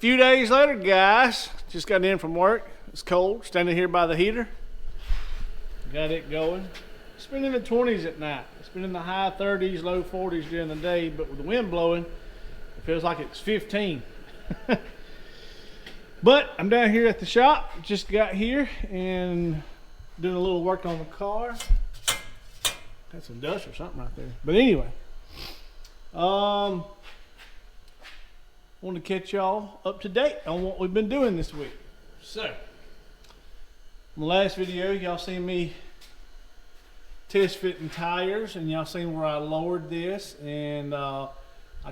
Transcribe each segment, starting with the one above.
Few days later, guys, just got in from work. It's cold, standing here by the heater. Got it going. It's been in the 20s at night. It's been in the high 30s, low 40s during the day, but with the wind blowing, it feels like it's 15. But I'm down here at the shop, just got here and doing a little work on the car. That's some dust or something right there. But anyway, want to catch y'all up to date on what we've been doing this week. So, in the last video, y'all seen me test fitting tires, and y'all seen where I lowered this, and I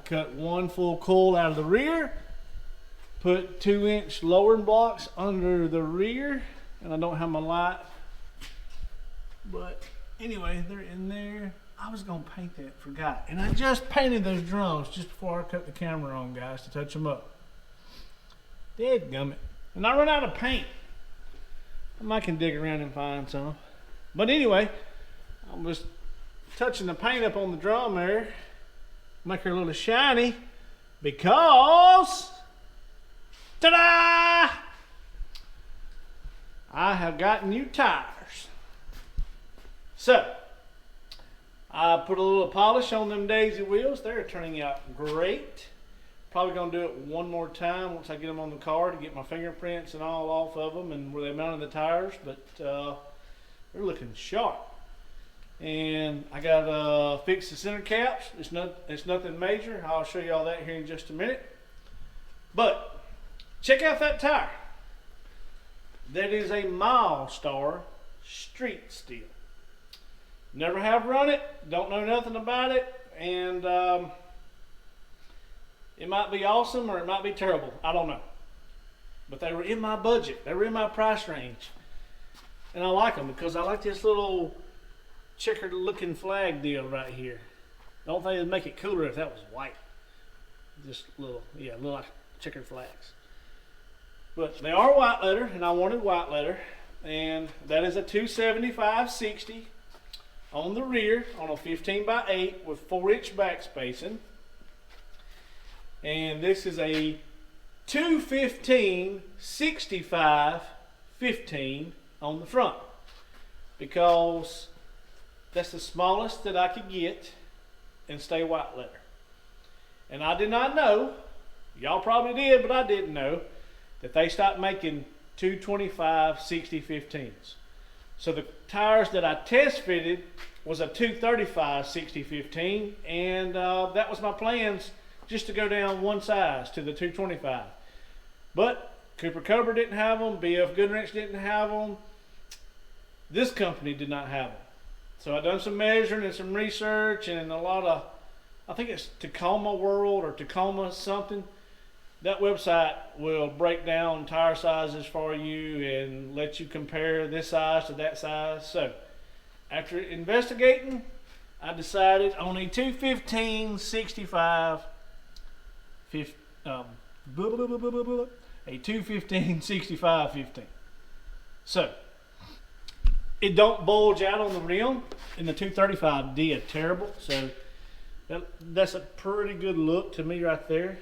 cut one full coil out of the rear, put 2-inch lowering blocks under the rear, and I don't have my light, but anyway, they're in there. I was gonna paint that, forgot. And I just painted those drums just before I cut the camera on, guys, to touch them up. Dadgummit. And I run out of paint. I might can dig around and find some. But anyway, I was touching the paint up on the drum there. Make her a little shiny. Because, ta-da! I have got new tires. So, I put a little polish on them daisy wheels. They're turning out great. Probably gonna do it one more time once I get them on the car to get my fingerprints and all off of them and where they mounted the tires, but they're looking sharp. And I got fix the center caps. It's nothing major. I'll show you all that here in just a minute. But check out that tire. That is a Milestar Street Steel. Never have run it, don't know nothing about it, and it might be awesome or it might be terrible. I don't know. But they were in my budget. They were in my price range. And I like them because I like this little checkered looking flag deal right here. I don't think it'd make it cooler if that was white. Just little, yeah, little like checkered flags. But they are white letter, and I wanted white letter. And that is a 275/60. On the rear on a 15x8 with 4-inch back spacing, and this is a 215/65/15 on the front, because that's the smallest that I could get and stay white letter. And I did not know, y'all probably did, but I didn't know that they stopped making 225/60/15s. So the tires that I test fitted was a 235/60/15, and that was my plans, just to go down one size to the 225. But Cooper Cobra didn't have them, BF Goodwrench didn't have them, this company did not have them. So I done some measuring and some research and a lot of, I think it's Tacoma World or Tacoma something. That website will break down tire sizes for you and let you compare this size to that size. So, after investigating, I decided on a 215/65, a 215/65/15. So, it don't bulge out on the rim, and the 235 did terrible. So, that's a pretty good look to me right there.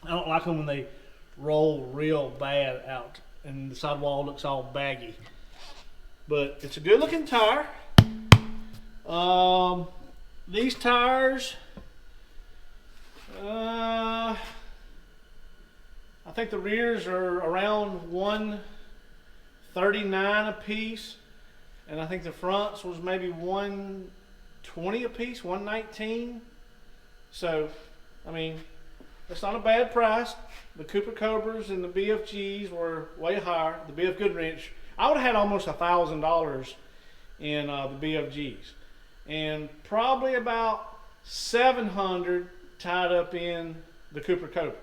I don't like them when they roll real bad out and the sidewall looks all baggy. But it's a good looking tire. These tires, I think the rears are around 139 a piece, and I think the fronts was maybe 120 a piece, 119. So, I mean, that's not a bad price. The Cooper Cobras and the BFGs were way higher. The BF Goodwrench, I would have had almost $1,000 in the BFGs, and probably about $700 tied up in the Cooper Cobras.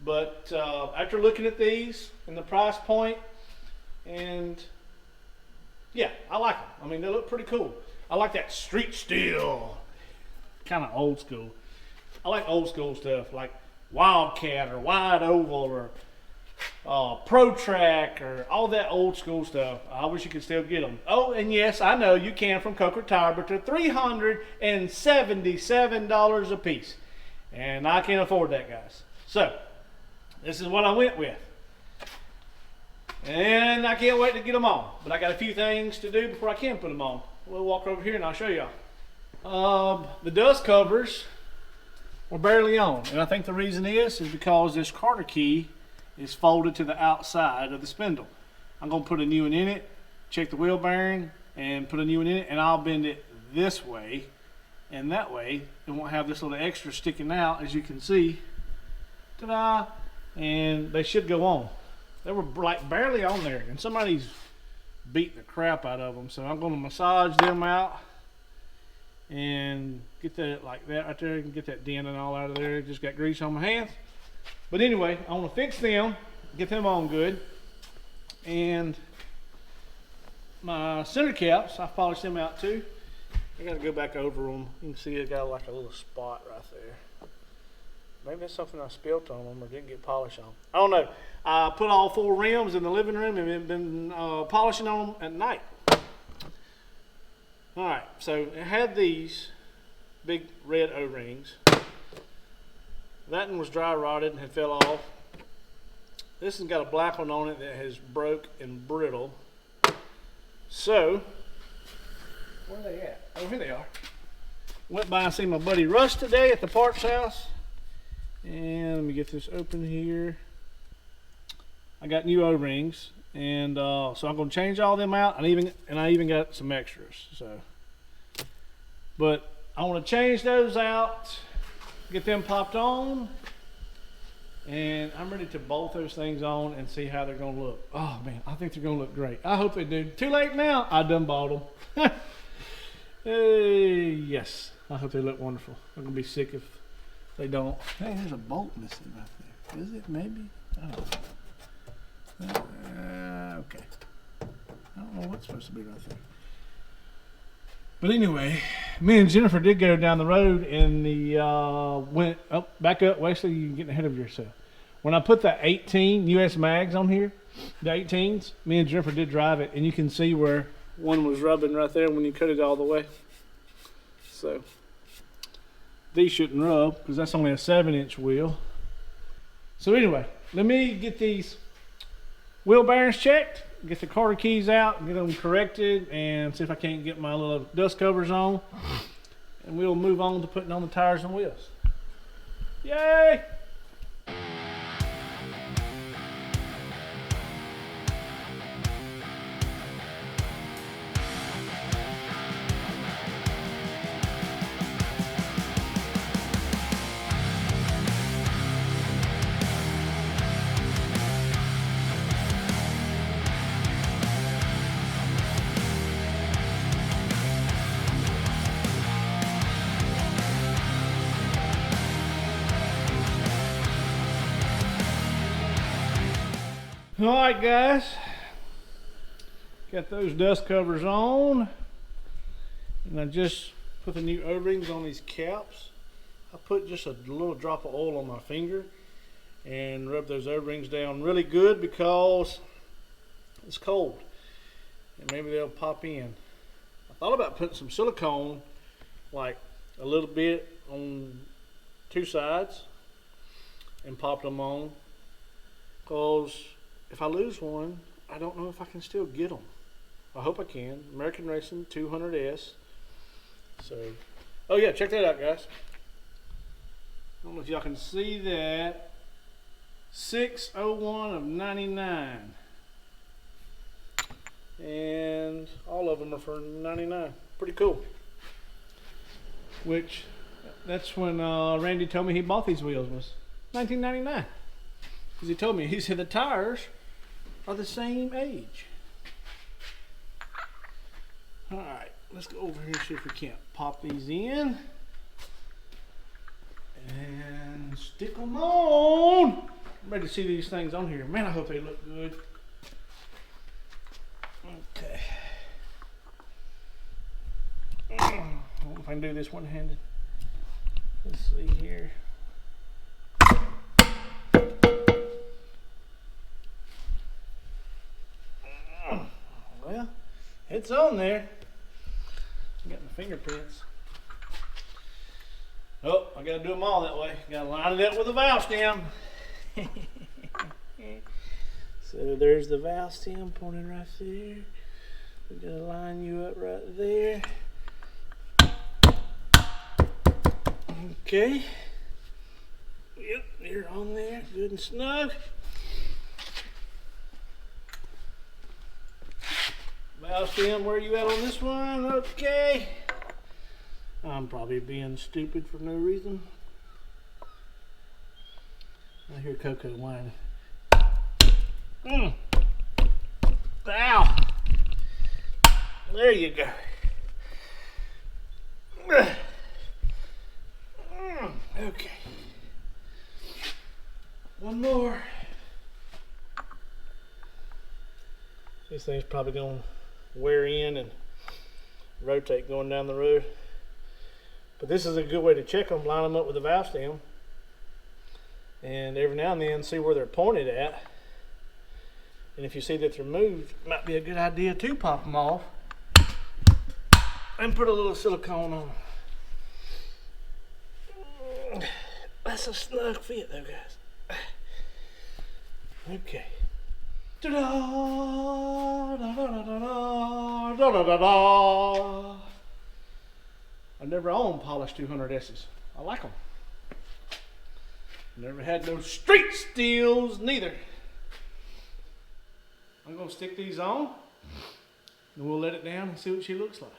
But after looking at these and the price point, and yeah, I like them. I mean, they look pretty cool. I like that street steel, kind of old school. I like old school stuff like Wildcat or Wide Oval or Pro Track or all that old school stuff. I wish you could still get them. Oh, and yes, I know you can from Coker Tire, but they're $377 a piece. And I can't afford that, guys. So, this is what I went with. And I can't wait to get them on. But I got a few things to do before I can put them on. We'll walk over here and I'll show y'all. The dust covers were barely on. And I think the reason is because this Carter key is folded to the outside of the spindle. I'm going to put a new one in it, check the wheel bearing, and put a new one in it, and I'll bend it this way. And that way, it won't have this little extra sticking out, as you can see. Ta-da! And they should go on. They were like barely on there, and somebody's beating the crap out of them. So I'm going to massage them out and get that like that right there, and get that dent and all out of there. Just got grease on my hands. But anyway, I want to fix them, get them on good. And my center caps, I polished them out too. I got to go back over them. You can see it got like a little spot right there. Maybe that's something I spilt on them or didn't get polish on. I don't know. I put all 4 rims in the living room and been polishing on them at night. All right, so it had these big red O-rings. That one was dry rotted and had fell off. This has got a black one on it that has broke and brittle. So, where are they at? Oh, here they are. Went by and seen my buddy Russ today at the parts house. And let me get this open here. I got new O-rings, and so I'm going to change all them out. And I even got some extras. So, but I want to change those out, get them popped on, and I'm ready to bolt those things on and see how they're going to look. Oh man, I think they're going to look great. I hope they do. Too late now. I done bought them. Hey, yes, I hope they look wonderful. I'm going to be sick if they don't. Hey, there's a bolt missing right there. Is it? Maybe? I don't know. Okay. I don't know what's supposed to be right there. But anyway, me and Jennifer did go down the road and went up, back up. Wesley, you're getting ahead of yourself. When I put the 18 US mags on here, the 18s, me and Jennifer did drive it, and you can see where one was rubbing right there when you cut it all the way. So these shouldn't rub because that's only a 7-inch wheel. So anyway, let me get these wheel bearings checked, get the Carter keys out, get them corrected, and see if I can't get my little dust covers on. And we'll move on to putting on the tires and wheels. Yay! All right, guys, got those dust covers on, and I just put the new O-rings on these caps. I put just a little drop of oil on my finger and rub those O-rings down really good because it's cold and maybe they'll pop in. I thought about putting some silicone, like a little bit on 2 sides, and pop them on, because if I lose one, I don't know if I can still get them. I hope I can. American Racing 200S. So, oh yeah, check that out, guys. I don't know if y'all can see that. 601 of 99. And all of them are for 99. Pretty cool. Which, that's when Randy told me he bought these wheels, was 1999. Because he told me, he said the tires are the same age. Alright, let's go over here and see if we can't pop these in. And stick them on. I'm ready to see these things on here. Man, I hope they look good. Okay. I don't know if I can do this one-handed. Let's see here. Well, it's on there. I got my fingerprints. Oh, I gotta do them all that way. Gotta line it up with a valve stem. So there's the valve stem pointing right there. We're gonna line you up right there. Okay. Yep, you're on there, good and snug. Valve stem, where you at on this one? Okay. I'm probably being stupid for no reason. I hear Coco whining. Ow! There you go. Okay. One more. This thing's probably going to wear in and rotate going down the road. But this is a good way to check them, line them up with the valve stem. And every now and then see where they're pointed at. And if you see that they're moved, it might be a good idea to pop them off and put a little silicone on them. That's a snug fit though, guys. Okay. Da-da, da-da-da-da-da, da-da-da-da. I've never owned polished 200S's. I like them. Never had no street steels neither. I'm gonna stick these on and we'll let it down and see what she looks like.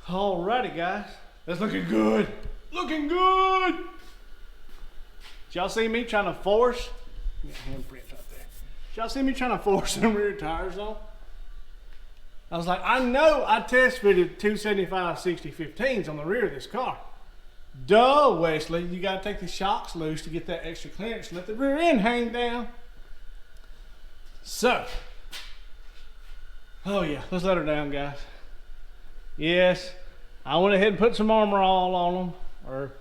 Alrighty guys, that's looking good. Looking good. Did y'all see me trying to force? Got handprints right there. Did y'all see me trying to force them rear tires on? I was like, I know I test fitted 275 60-15s on the rear of this car. Duh, Wesley, you gotta take the shocks loose to get that extra clearance and let the rear end hang down. So, oh yeah, let's let her down, guys. Yes, I went ahead and put some armor all on them, or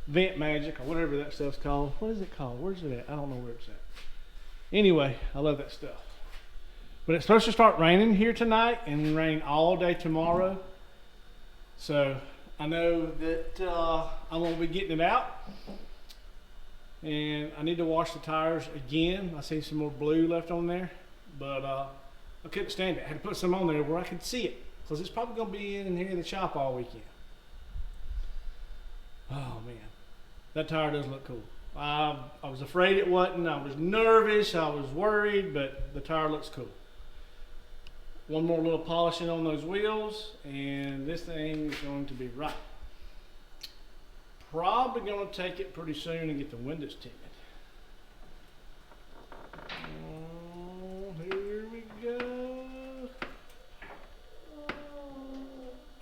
vent magic, or whatever that stuff's called. What is it called? Where's it at? I don't know where it's at. Anyway, I love that stuff. But it's supposed to start raining here tonight and rain all day tomorrow. So I know that I'm gonna be getting it out. And I need to wash the tires again. I see some more blue left on there, but I couldn't stand it. I had to put some on there where I could see it, because it's probably gonna be in here in the shop all weekend. Oh man, that tire does look cool. I was afraid it wasn't. I was nervous, I was worried, but the tire looks cool. One more little polishing on those wheels, and this thing is going to be right. Probably going to take it pretty soon and get the windows tinted. Oh, here we go.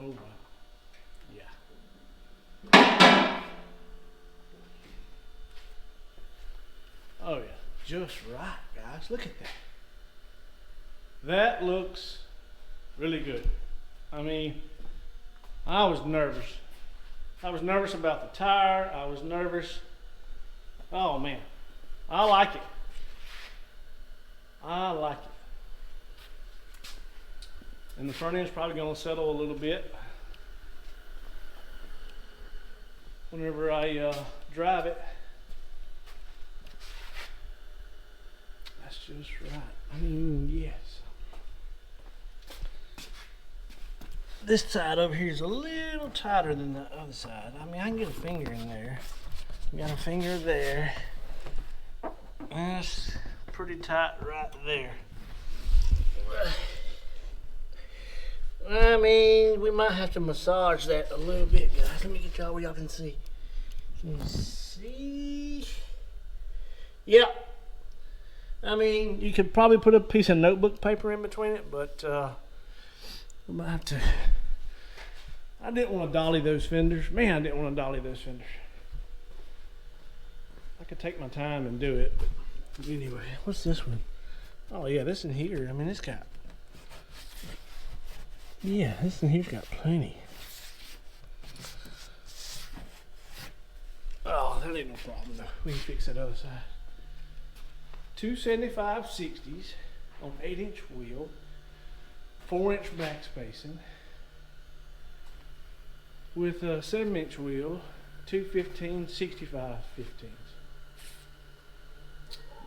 Oh wow. Yeah. Oh yeah, just right, guys. Look at that. That looks really good. I mean, I was nervous. I was nervous about the tire. I was nervous. Oh man, I like it. I like it. And the front end's probably going to settle a little bit whenever I drive it. That's just right. I mean, yes. This side over here is a little tighter than the other side. I mean, I can get a finger in there. Got a finger there. That's pretty tight right there. I mean, we might have to massage that a little bit, guys. Let me get y'all where y'all can see. Can you see? Yep. I mean, you could probably put a piece of notebook paper in between it, but we might have to. I didn't want to dolly those fenders. Man, I didn't want to dolly those fenders. I could take my time and do it, but anyway, what's this one? Oh yeah, this in here, I mean, it's got, yeah, this in here's got plenty. Oh, that ain't no problem though. We can fix that other side. 275 60s on 8-inch wheel, 4-inch back spacing, with a 7-inch wheel, 215 65 15s.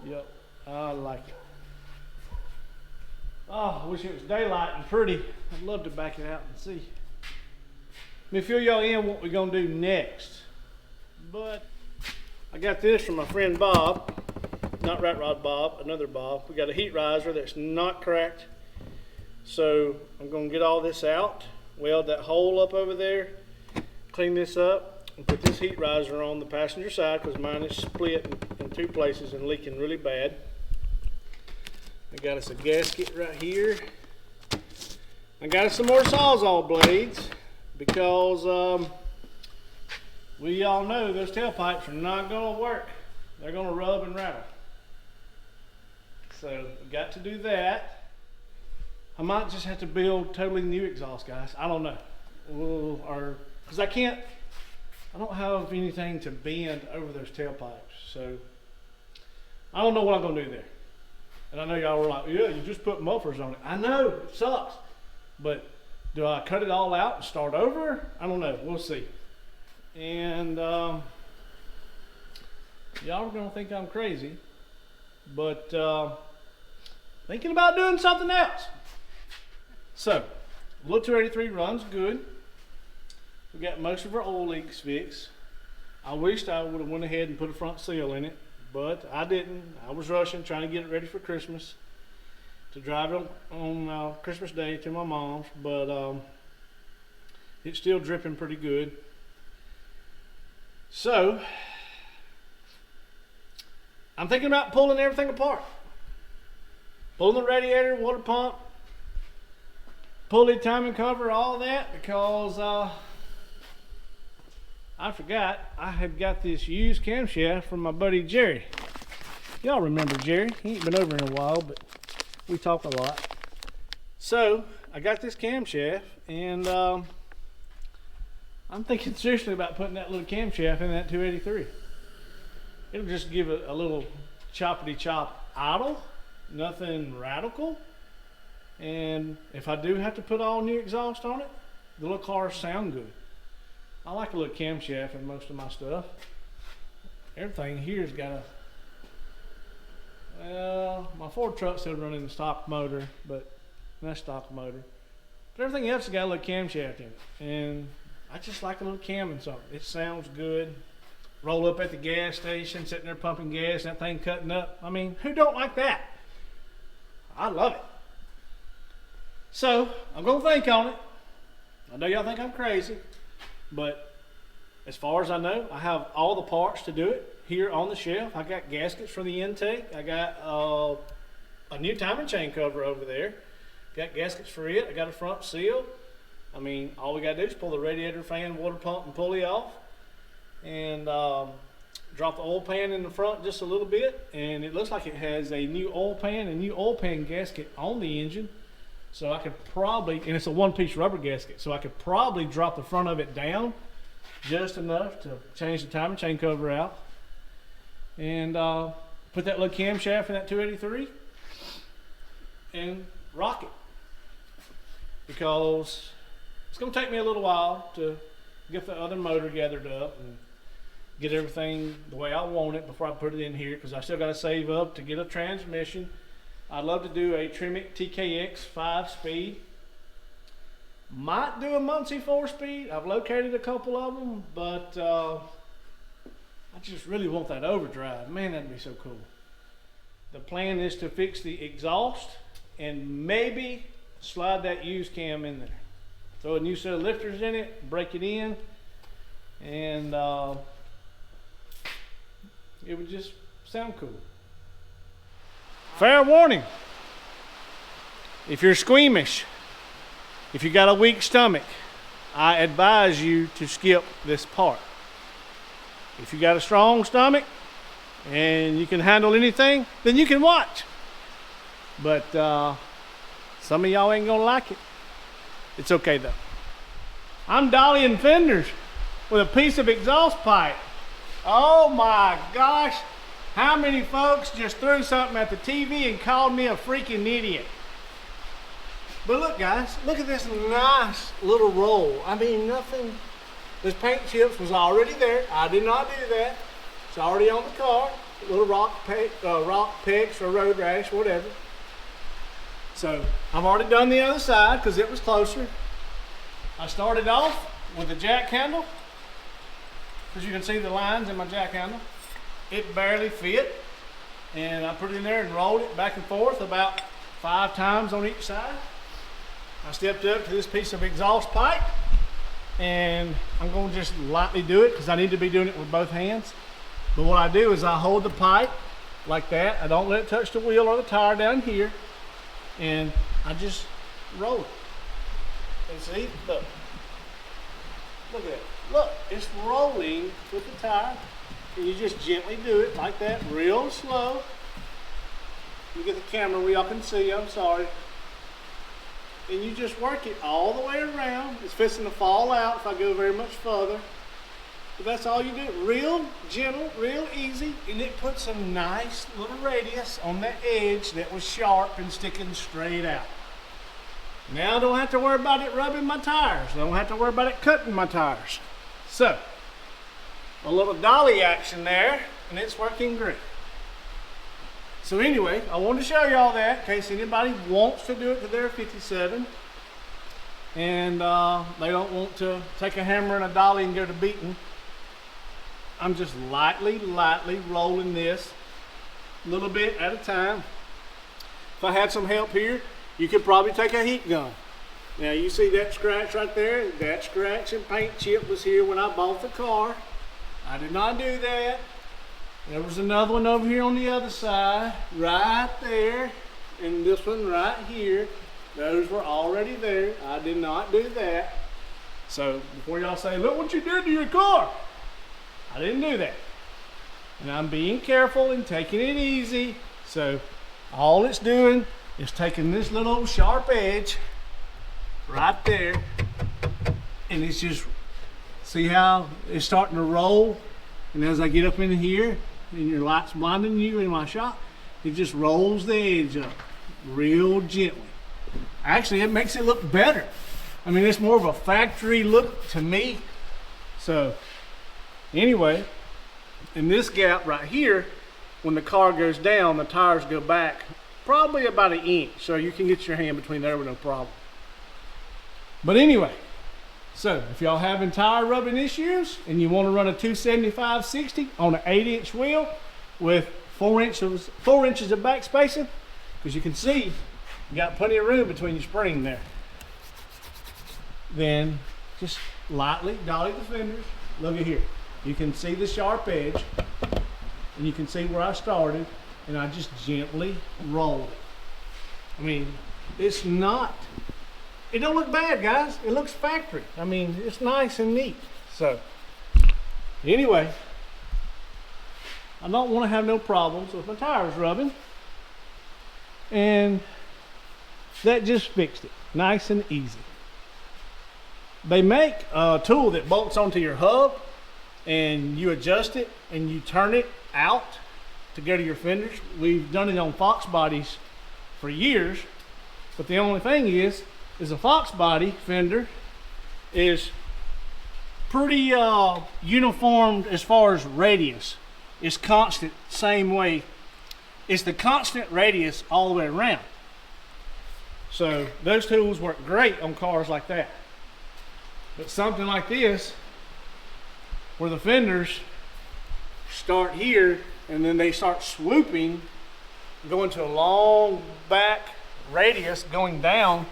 Yep, I like it. Oh, I wish it was daylight and pretty. I'd love to back it out and see. Let me fill y'all in what we're gonna do next. But I got this from my friend Bob, not Rat Rod Bob, another Bob. We got a heat riser that's not cracked. So I'm gonna get all this out, weld that hole up over there, clean this up, and put this heat riser on the passenger side because mine is split in 2 places and leaking really bad. I got us a gasket right here. I got us some more Sawzall blades because we all know those tailpipes are not going to work. They're going to rub and rattle. So we got to do that. I might just have to build totally new exhaust, guys. I don't know. Or because I don't have anything to bend over those tailpipes. So I don't know what I'm going to do there. And I know y'all were like, yeah, you just put mufflers on it. I know, it sucks. But do I cut it all out and start over? I don't know. We'll see. And y'all are going to think I'm crazy. But thinking about doing something else. So, little 283 runs good. We got most of our oil leaks fixed. I wished I would have went ahead and put a front seal in it, but I didn't. I was rushing, trying to get it ready for Christmas, to drive it on Christmas Day to my mom's, but it's still dripping pretty good. So, I'm thinking about pulling everything apart. Pulling the radiator, water pump, pulley, timing cover, all that, because I forgot I had got this used camshaft from my buddy Jerry. Y'all remember Jerry? He ain't been over in a while, but we talk a lot. So I got this camshaft, and I'm thinking seriously about putting that little camshaft in that 283. It'll just give it a little choppity chop idle, nothing radical. And if I do have to put all new exhaust on it, the little cars sound good. I like a little camshaft in most of my stuff. Everything here's got a, well, my Ford truck's still running the stock motor, but that's stock motor. But everything else has got a little camshaft in it. And I just like a little cam and something. It sounds good. Roll up at the gas station, sitting there pumping gas, that thing cutting up. I mean, who don't like that? I love it. So, I'm going to think on it. I know y'all think I'm crazy, but as far as I know, I have all the parts to do it here on the shelf. I got gaskets for the intake. I got a new timing chain cover over there. Got gaskets for it. I got a front seal. I mean, all we got to do is pull the radiator, fan, water pump, and pulley off. And drop the oil pan in the front just a little bit. And it looks like it has a new oil pan and new oil pan gasket on the engine. So I could probably, and it's a one-piece rubber gasket, so I could probably drop the front of it down just enough to change the timing chain cover out. And put that little camshaft in that 283 and rock it. Because it's going to take me a little while to get the other motor gathered up and get everything the way I want it before I put it in here, because I still got to save up to get a transmission. I'd love to do a Tremec TKX 5-speed. Might do a Muncie 4-speed. I've located a couple of them, but I just really want that overdrive. Man, that'd be so cool. The plan is to fix the exhaust and maybe slide that used cam in there. Throw a new set of lifters in it, break it in, and it would just sound cool. Fair warning, if you're squeamish, if you got a weak stomach, I advise you to skip this part. If you got a strong stomach and you can handle anything, then you can watch. But some of y'all ain't gonna like it. It's okay though. I'm dollying fenders with a piece of exhaust pipe. Oh my gosh. How many folks just threw something at the TV and called me a freaking idiot? But look guys, look at this nice little roll. I mean nothing, this paint chips was already there. I did not do that. It's already on the car. Little rock pecks or road rash, whatever. So I've already done the other side because it was closer. I started off with the jack handle, because you can see the lines in my jack handle. It barely fit, and I put it in there and rolled it back and forth about 5 times on each side. I stepped up to this piece of exhaust pipe, and I'm going to just lightly do it because I need to be doing it with both hands. But what I do is I hold the pipe like that. I don't let it touch the wheel or the tire down here, and I just roll it. And see, look at that. Look, it's rolling with the tire. And you just gently do it like that, real slow. You get the camera where y'all can see, I'm sorry. And you just work it all the way around. It's fixing to fall out if I go very much further. But that's all you do. Real gentle, real easy. And it puts a nice little radius on that edge that was sharp and sticking straight out. Now I don't have to worry about it rubbing my tires. I don't have to worry about it cutting my tires. So, a little dolly action there, and it's working great. So anyway, I wanted to show you all that in case anybody wants to do it to their 57 and they don't want to take a hammer and a dolly and go to beating. I'm just lightly rolling this a little bit at a time. If I had some help here, you could probably take a heat gun. Now you see that scratch right there? That scratch and paint chip was here when I bought the car. I did not do that. There was another one over here on the other side, right there, and this one right here. Those were already there. I did not do that. So before y'all say, look what you did to your car, I didn't do that. And I'm being careful and taking it easy. So all it's doing is taking this little sharp edge right there, and it's just, see how it's starting to roll? And as I get up in here, and your light's blinding you in my shop, it just rolls the edge up real gently. Actually, it makes it look better. I mean, it's more of a factory look to me. So anyway, in this gap right here, when the car goes down, the tires go back probably about 1 inch, so you can get your hand between there with no problem. But anyway, so if y'all having tire rubbing issues and you want to run a 275/60 on an 8-inch wheel with 4 inches of back spacing, because you can see you got plenty of room between your spring there, then just lightly dolly the fenders. Look at here, you can see the sharp edge, and you can see where I started, and I just gently roll it. I mean, it's not, it don't look bad, guys. It looks factory. I mean, it's nice and neat. So anyway, I don't want to have no problems with my tires rubbing, and that just fixed it. Nice and easy. They make a tool that bolts onto your hub, and you adjust it and you turn it out to go to your fenders. We've done it on Fox bodies for years, but the only thing is a Fox body fender is pretty uniformed as far as radius. It's constant, same way it's the constant radius all the way around. So those tools work great on cars like that. But something like this, where the fenders start here and then they start swooping, going to a long back radius going down,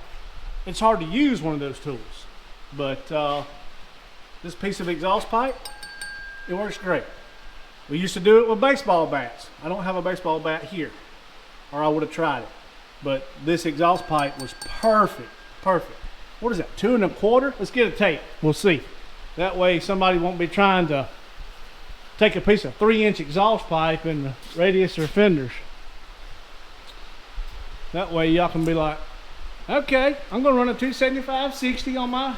it's hard to use one of those tools. But this piece of exhaust pipe, it works great. We used to do it with baseball bats. I don't have a baseball bat here, or I would have tried it. But this exhaust pipe was perfect, perfect. What is that, 2 1/4? Let's get a tape, we'll see. That way somebody won't be trying to take a piece of 3-inch exhaust pipe and the radius or fenders. That way y'all can be like, okay, I'm gonna run a 275/60 on my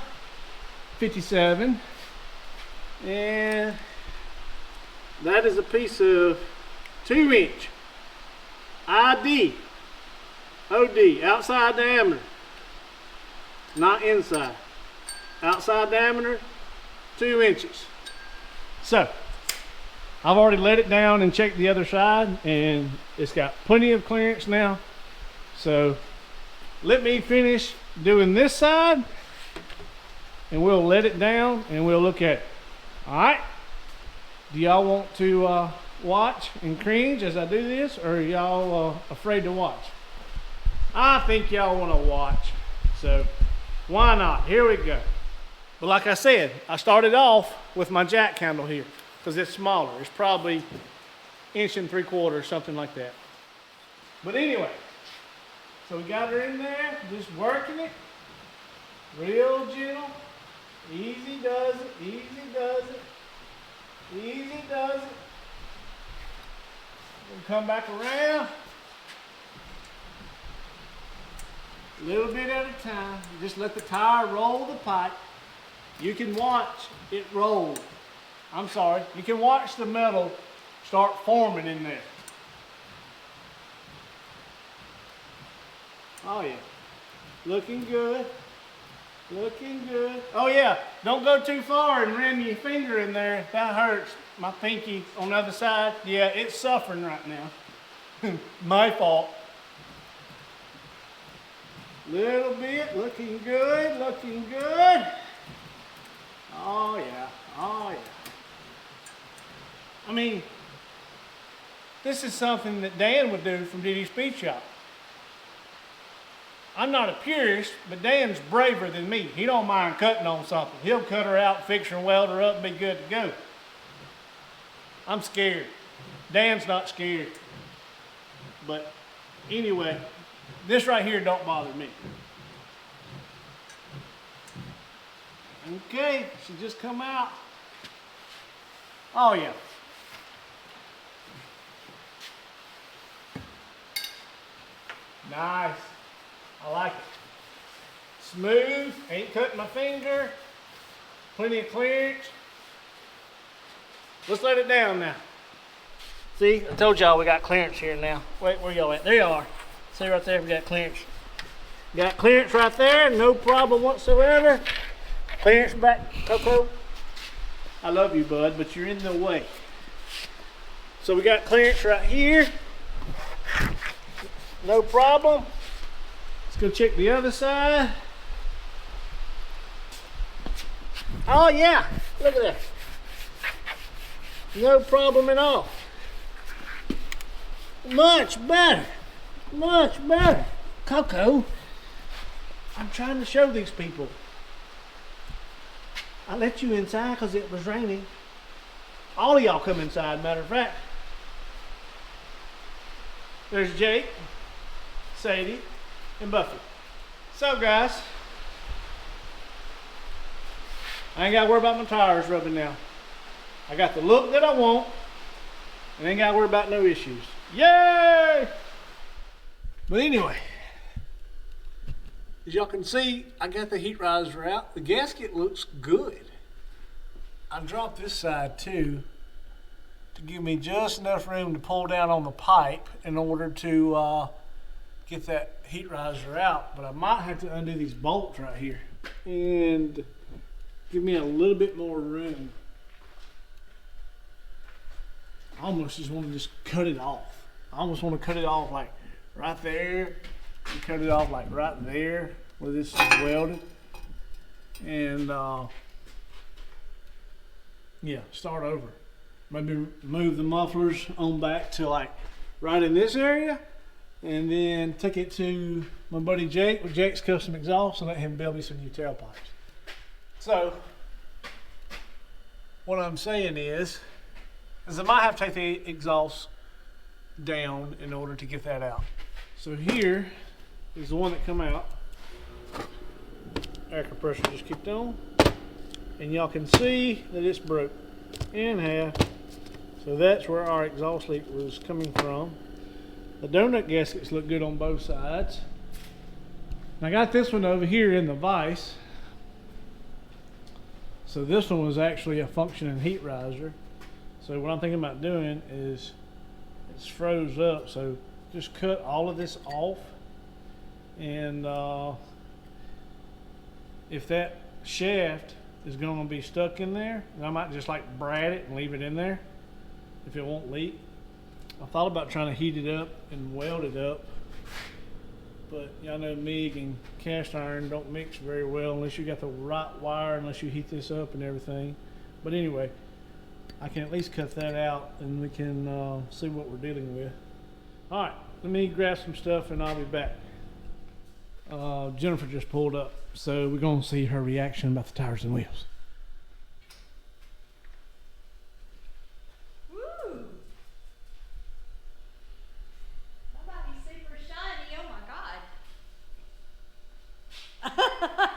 57. And that is a piece of 2-inch OD, outside diameter, not inside. Outside diameter, 2 inches. So, I've already let it down and checked the other side, and it's got plenty of clearance now. So, let me finish doing this side, and we'll let it down and we'll look at it. Alright? Do y'all want to watch and cringe as I do this, or are y'all afraid to watch? I think y'all want to watch, so why not? Here we go. But like I said, I started off with my jack handle here because it's smaller. It's probably 1 3/4 or something like that. But anyway, so we got her in there, just working it, real gentle. Easy does it, easy does it, easy does it. We'll come back around. A little bit at a time. Just let the tire roll the pipe. You can watch it roll. I'm sorry, you can watch the metal start forming in there. Oh yeah, looking good. Looking good. Oh yeah, don't go too far and ram your finger in there. That hurts. My pinky on the other side. Yeah, it's suffering right now. My fault. Little bit, looking good, looking good. Oh yeah, oh yeah. I mean, this is something that Dan would do from DD Speed Shop. I'm not a purist, but Dan's braver than me. He don't mind cutting on something. He'll cut her out, fix her and weld her up and be good to go. I'm scared. Dan's not scared. But anyway, this right here don't bother me. Okay, she just come out. Oh yeah. Nice. I like it. Smooth, ain't cutting my finger. Plenty of clearance. Let's let it down now. See, I told y'all we got clearance here now. Wait, where y'all at? There y'all are. See right there, we got clearance. Got clearance right there, no problem whatsoever. Clearance back, Coco. I love you, bud, but you're in the way. So we got clearance right here. No problem. Let's go check the other side. Oh yeah, look at that. No problem at all. Much better, much better. Coco, I'm trying to show these people. I let you inside because it was raining. All of y'all come inside, matter of fact. There's Jake, Sadie, and Buffy. So guys, I ain't got to worry about my tires rubbing now. I got the look that I want, and ain't got to worry about no issues. Yay! But anyway, as y'all can see, I got the heat riser out. The gasket looks good. I dropped this side too to give me just enough room to pull down on the pipe in order to get that heat riser out. But I might have to undo these bolts right here and give me a little bit more room. I almost just want to just cut it off. I almost want to cut it off like right there, and cut it off like right there where this is welded, and yeah, start over. Maybe move the mufflers on back to like right in this area, and then take it to my buddy Jake with Jake's Custom Exhaust and let him build me some new tailpipes. So what I'm saying is I might have to take the exhaust down in order to get that out. So here is the one that come out. Air compressor just kicked on, and y'all can see that it's broke in half. So that's where our exhaust leak was coming from. The donut gaskets look good on both sides. And I got this one over here in the vise. So this one was actually a functioning heat riser. So what I'm thinking about doing is it's froze up, so just cut all of this off, and if that shaft is going to be stuck in there, I might just like brad it and leave it in there if it won't leak. I thought about trying to heat it up and weld it up, but y'all know MIG and cast iron don't mix very well unless you got the right wire, unless you heat this up and everything. But anyway, I can at least cut that out and we can see what we're dealing with. All right, let me grab some stuff and I'll be back. Jennifer just pulled up, so we're gonna see her reaction about the tires and wheels. Woo! Somebody's super shiny, oh my God.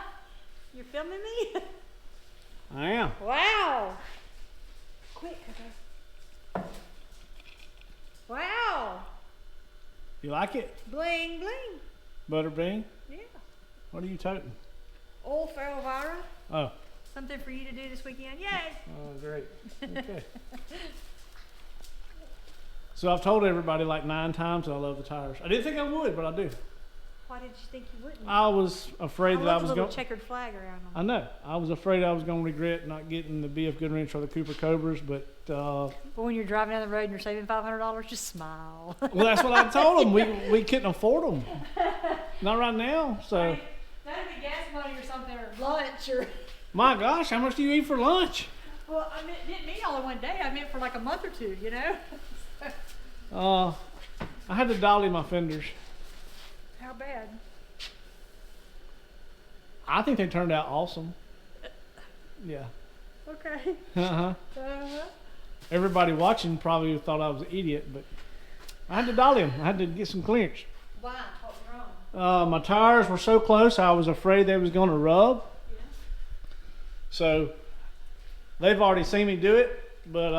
You're filming me? I am. Wow. Quick, okay. Wow. You like it? Bling, bling. Butterbean? Yeah. What are you toting? Old for Elvira. Oh. Something for you to do this weekend. Yay. Oh, great. Okay. So I've told everybody like 9 times that I love the tires. I didn't think I would, but I do. Why did you think you wouldn't? I was afraid that I love was the little going. checkered flag around them. I know. I was afraid I was going to regret not getting the BF Goodwrench or the Cooper Cobras, but But when you're driving down the road and you're saving $500, just smile. well, that's what I told them. We couldn't afford them. Not right now. So. Right. That'd be gas money or something, or lunch, or. My gosh, how much do you eat for lunch? Well, I didn't mean all in one day. I meant for like a month or two, you know. I had to dolly my fenders. How bad? I think they turned out awesome. Yeah. Okay. Uh-huh. Everybody watching probably thought I was an idiot, but I had to dolly them. I had to get some clearance. Why? What was wrong? My tires were so close, I was afraid they was going to rub. Yeah. So they've already seen me do it, but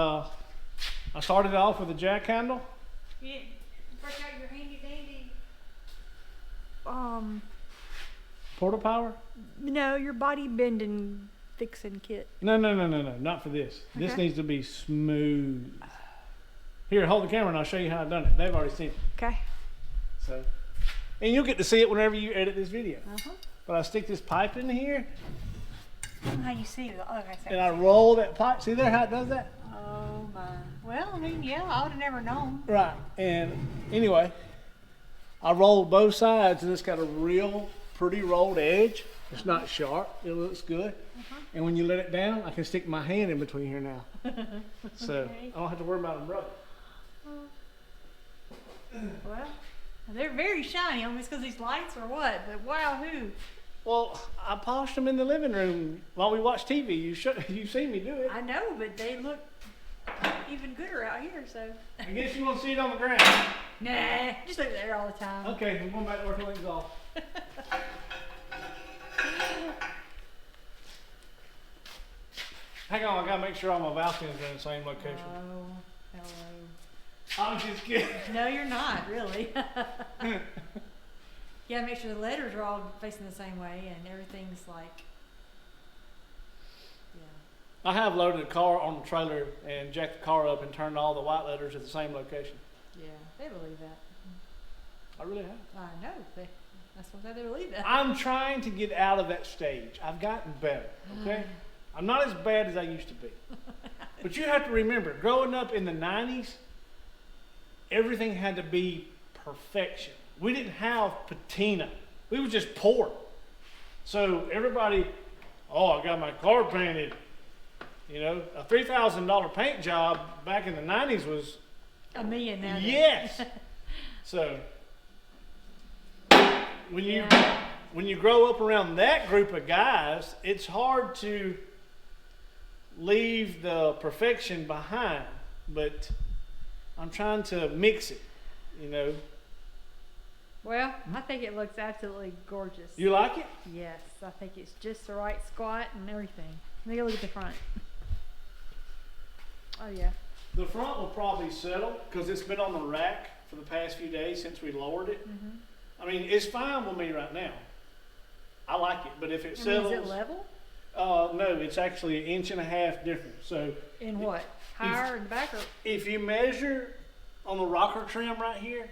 I started off with a jack handle. You didn't break out your handy dandy. Porta power? No, your body bending fixing kit. No, not for this. This Okay. needs to be smooth. Here, hold the camera and I'll show you how I've done it. They've already seen it. Okay. So, and you'll get to see it whenever you edit this video. Uh-huh. But I stick this pipe in here I don't know how you see it. Oh, okay. and I roll that pipe. See there how it does that? Oh my. Well, I mean, yeah, I would have never known. Right. And anyway, I rolled both sides and it's got a real pretty rolled edge. It's not sharp. It looks good. And when you let it down, I can stick my hand in between here now. So Okay. I don't have to worry about them rubbing. Well, they're very shiny. I mean, it's because these lights or what? But wow, who? Well, I polished them in the living room while we watched TV. You've seen me do it. I know, but they look even gooder out here. So. I guess you want to see it on the ground. Nah, just leave it there all the time. Okay, I'm going back to working on exhaust. Hang on, I gotta make sure all my valve pins are in the same location. Oh, hello. I'm just kidding. No, you're not, really. You gotta make sure the letters are all facing the same way and everything's like, yeah. I have loaded a car on the trailer and jacked the car up and turned all the white letters at the same location. Yeah, they believe that. I really have. I know, that's what they believe that. I'm trying to get out of that stage. I've gotten better, okay? I'm not as bad as I used to be. But you have to remember, growing up in the 90s, everything had to be perfection. We didn't have patina. We were just poor. So everybody, oh, I got my car painted. You know, a $3,000 paint job back in the 90s was $1 million now. yes. So when you grow up around that group of guys, it's hard to leave the perfection behind. But I'm trying to mix it, you know. Well, I think it looks absolutely gorgeous. You like it? Yes, I think it's just the right squat and everything. Take a look at the front. Oh yeah. The front will probably settle because it's been on the rack for the past few days since we lowered it. I mean, it's fine with me right now. I like it, but if it settles, is it level? No, it's actually 1.5 inches different. So in what? Higher in the back, or? If you measure on the rocker trim right here,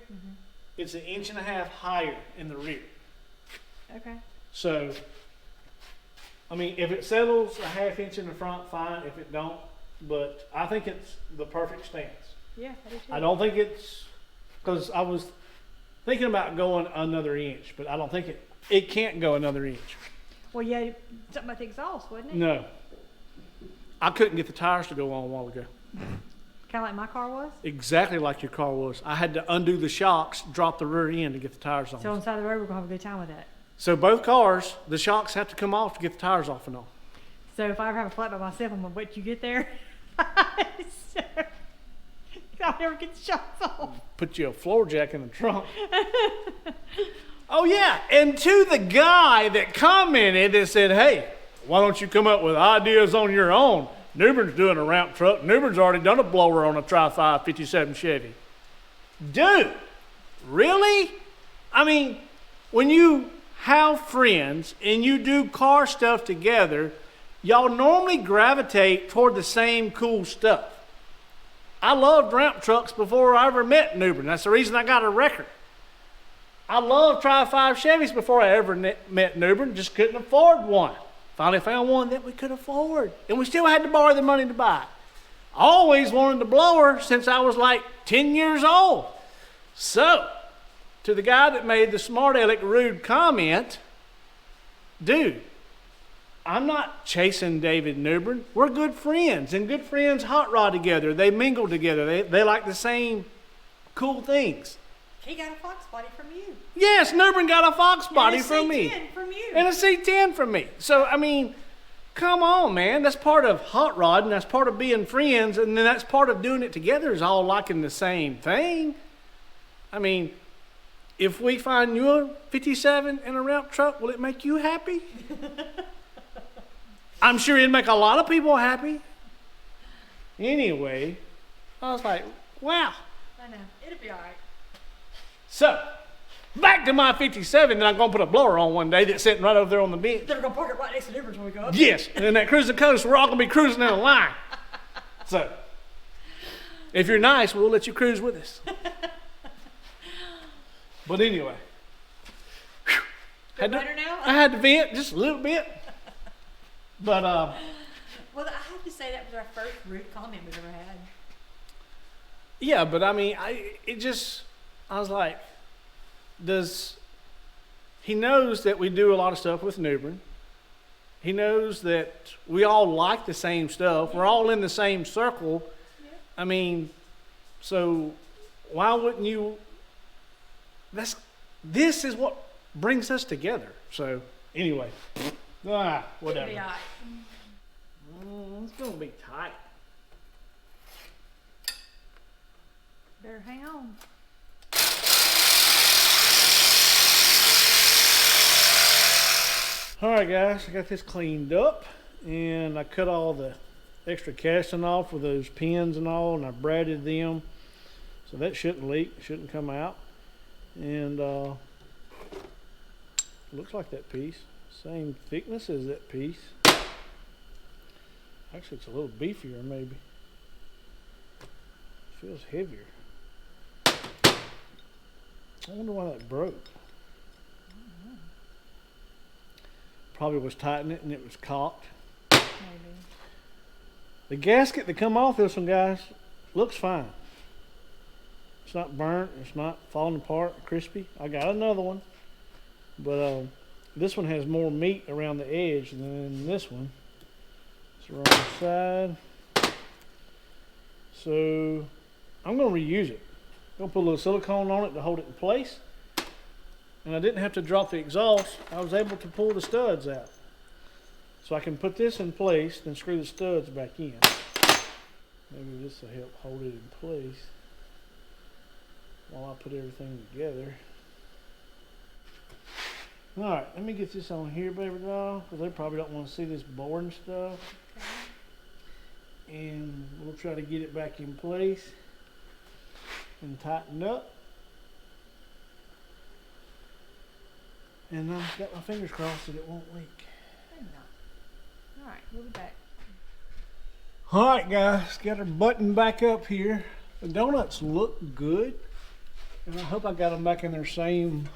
it's 1.5 inches higher in the rear. Okay. So, I mean, if it settles 1/2 inch in the front, fine. If it don't, but I think it's the perfect stance. Yeah, I do too. I don't think it's, because I was thinking about going another inch, but I don't think it can't go another inch. Well, yeah, something about the exhaust, wasn't it? No. I couldn't get the tires to go on a while ago. Kind of like my car was? Exactly like your car was. I had to undo the shocks, drop the rear end to get the tires on. So on the side of the road, we're going to have a good time with that. So both cars, the shocks have to come off to get the tires off and on. So if I ever have a flat by myself, I'm going to wait till you get there. So, I'll never get the shocks off. Put you a floor jack in the trunk. Oh yeah, and to the guy that commented and said, hey, why don't you come up with ideas on your own? Newbern's doing a ramp truck. Newbern's already done a blower on a Tri-5 57 Chevy. Dude, really? I mean, when you have friends and you do car stuff together, y'all normally gravitate toward the same cool stuff. I loved ramp trucks before I ever met Newbern. That's the reason I got a record. I loved Tri-5 Chevys before I ever met Newbern. Just couldn't afford one. Finally found one that we could afford. And we still had to borrow the money to buy it. I always wanted a blower since I was like 10 years old. So, to the guy that made the smart aleck rude comment, dude, I'm not chasing David Newbern. We're good friends, and good friends hot rod together. They mingle together. They like the same cool things. He got a Fox body from you. Yes, Newbern got a Fox body and a from me. C10 from you. And a C10 from me. So, I mean, come on, man. That's part of hot rod, and that's part of being friends, and then that's part of doing it together is all liking the same thing. I mean, if we find you a 57 and a ramp truck, will it make you happy? I'm sure it'd make a lot of people happy. Anyway, I was like, wow. I know. It'll be all right. So, back to my 57 that I'm going to put a blower on one day that's sitting right over there on the bench. They're going to park it right next to Newbern's when we go up. Yes, and in that cruising coast, we're all going to be cruising in a line. So, if you're nice, we'll let you cruise with us. But anyway. Better now? I had to vent just a little bit. But, well, I have to say that was our first rude comment we've ever had. yeah, but I mean, I was like, he knows that we do a lot of stuff with Newbern. He knows that we all like the same stuff. We're all in the same circle. Yeah. I mean, so why wouldn't you? This is what brings us together. So anyway, whatever. It's gonna be tight. Better hang on. All right, guys, I got this cleaned up, and I cut all the extra casting off with those pins and all, and I braided them, so that shouldn't leak, shouldn't come out. And looks like that piece, same thickness as that piece. Actually, it's a little beefier, maybe. Feels heavier. I wonder why that broke. Probably was tightening it and it was cocked. Maybe. The gasket that come off this one, guys, looks fine. It's not burnt. It's not falling apart, crispy. I got another one, but this one has more meat around the edge than this one. It's the wrong side. So I'm going to reuse it. I'm going to put a little silicone on it to hold it in place. And I didn't have to drop the exhaust. I was able to pull the studs out. So I can put this in place, then screw the studs back in. Maybe this will help hold it in place while I put everything together. Alright, let me get this on here, baby doll, because they probably don't want to see this boring stuff. Okay. And we'll try to get it back in place and tighten up. And I've got my fingers crossed that it won't leak. Alright, we'll be back. Alright guys, got our button back up here. The donuts look good. And I hope I got them back in their same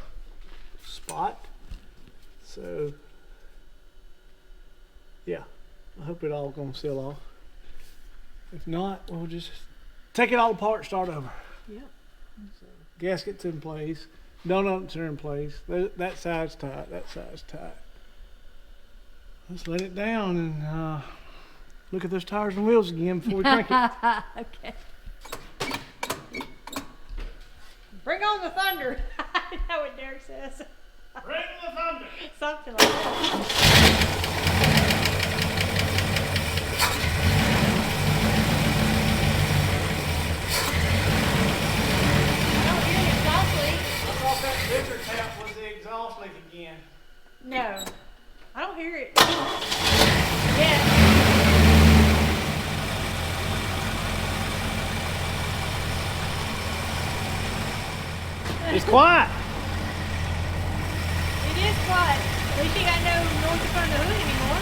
spot. So, yeah, I hope it all gonna seal off. If not, we'll just take it all apart, start over. Yep. So, gaskets in place, donuts are in place. That side's tight, that side's tight. Let's let it down and look at those tires and wheels again before we crank it. Okay. Bring on the thunder. I know what Derek says. Bring the thunder. Something like that. I don't hear the exhaust leak. I thought that filter tap was the exhaust leak again. No, I don't hear it. Yeah. It's quiet. It is quiet. At least you got no noise in front of the hood anymore.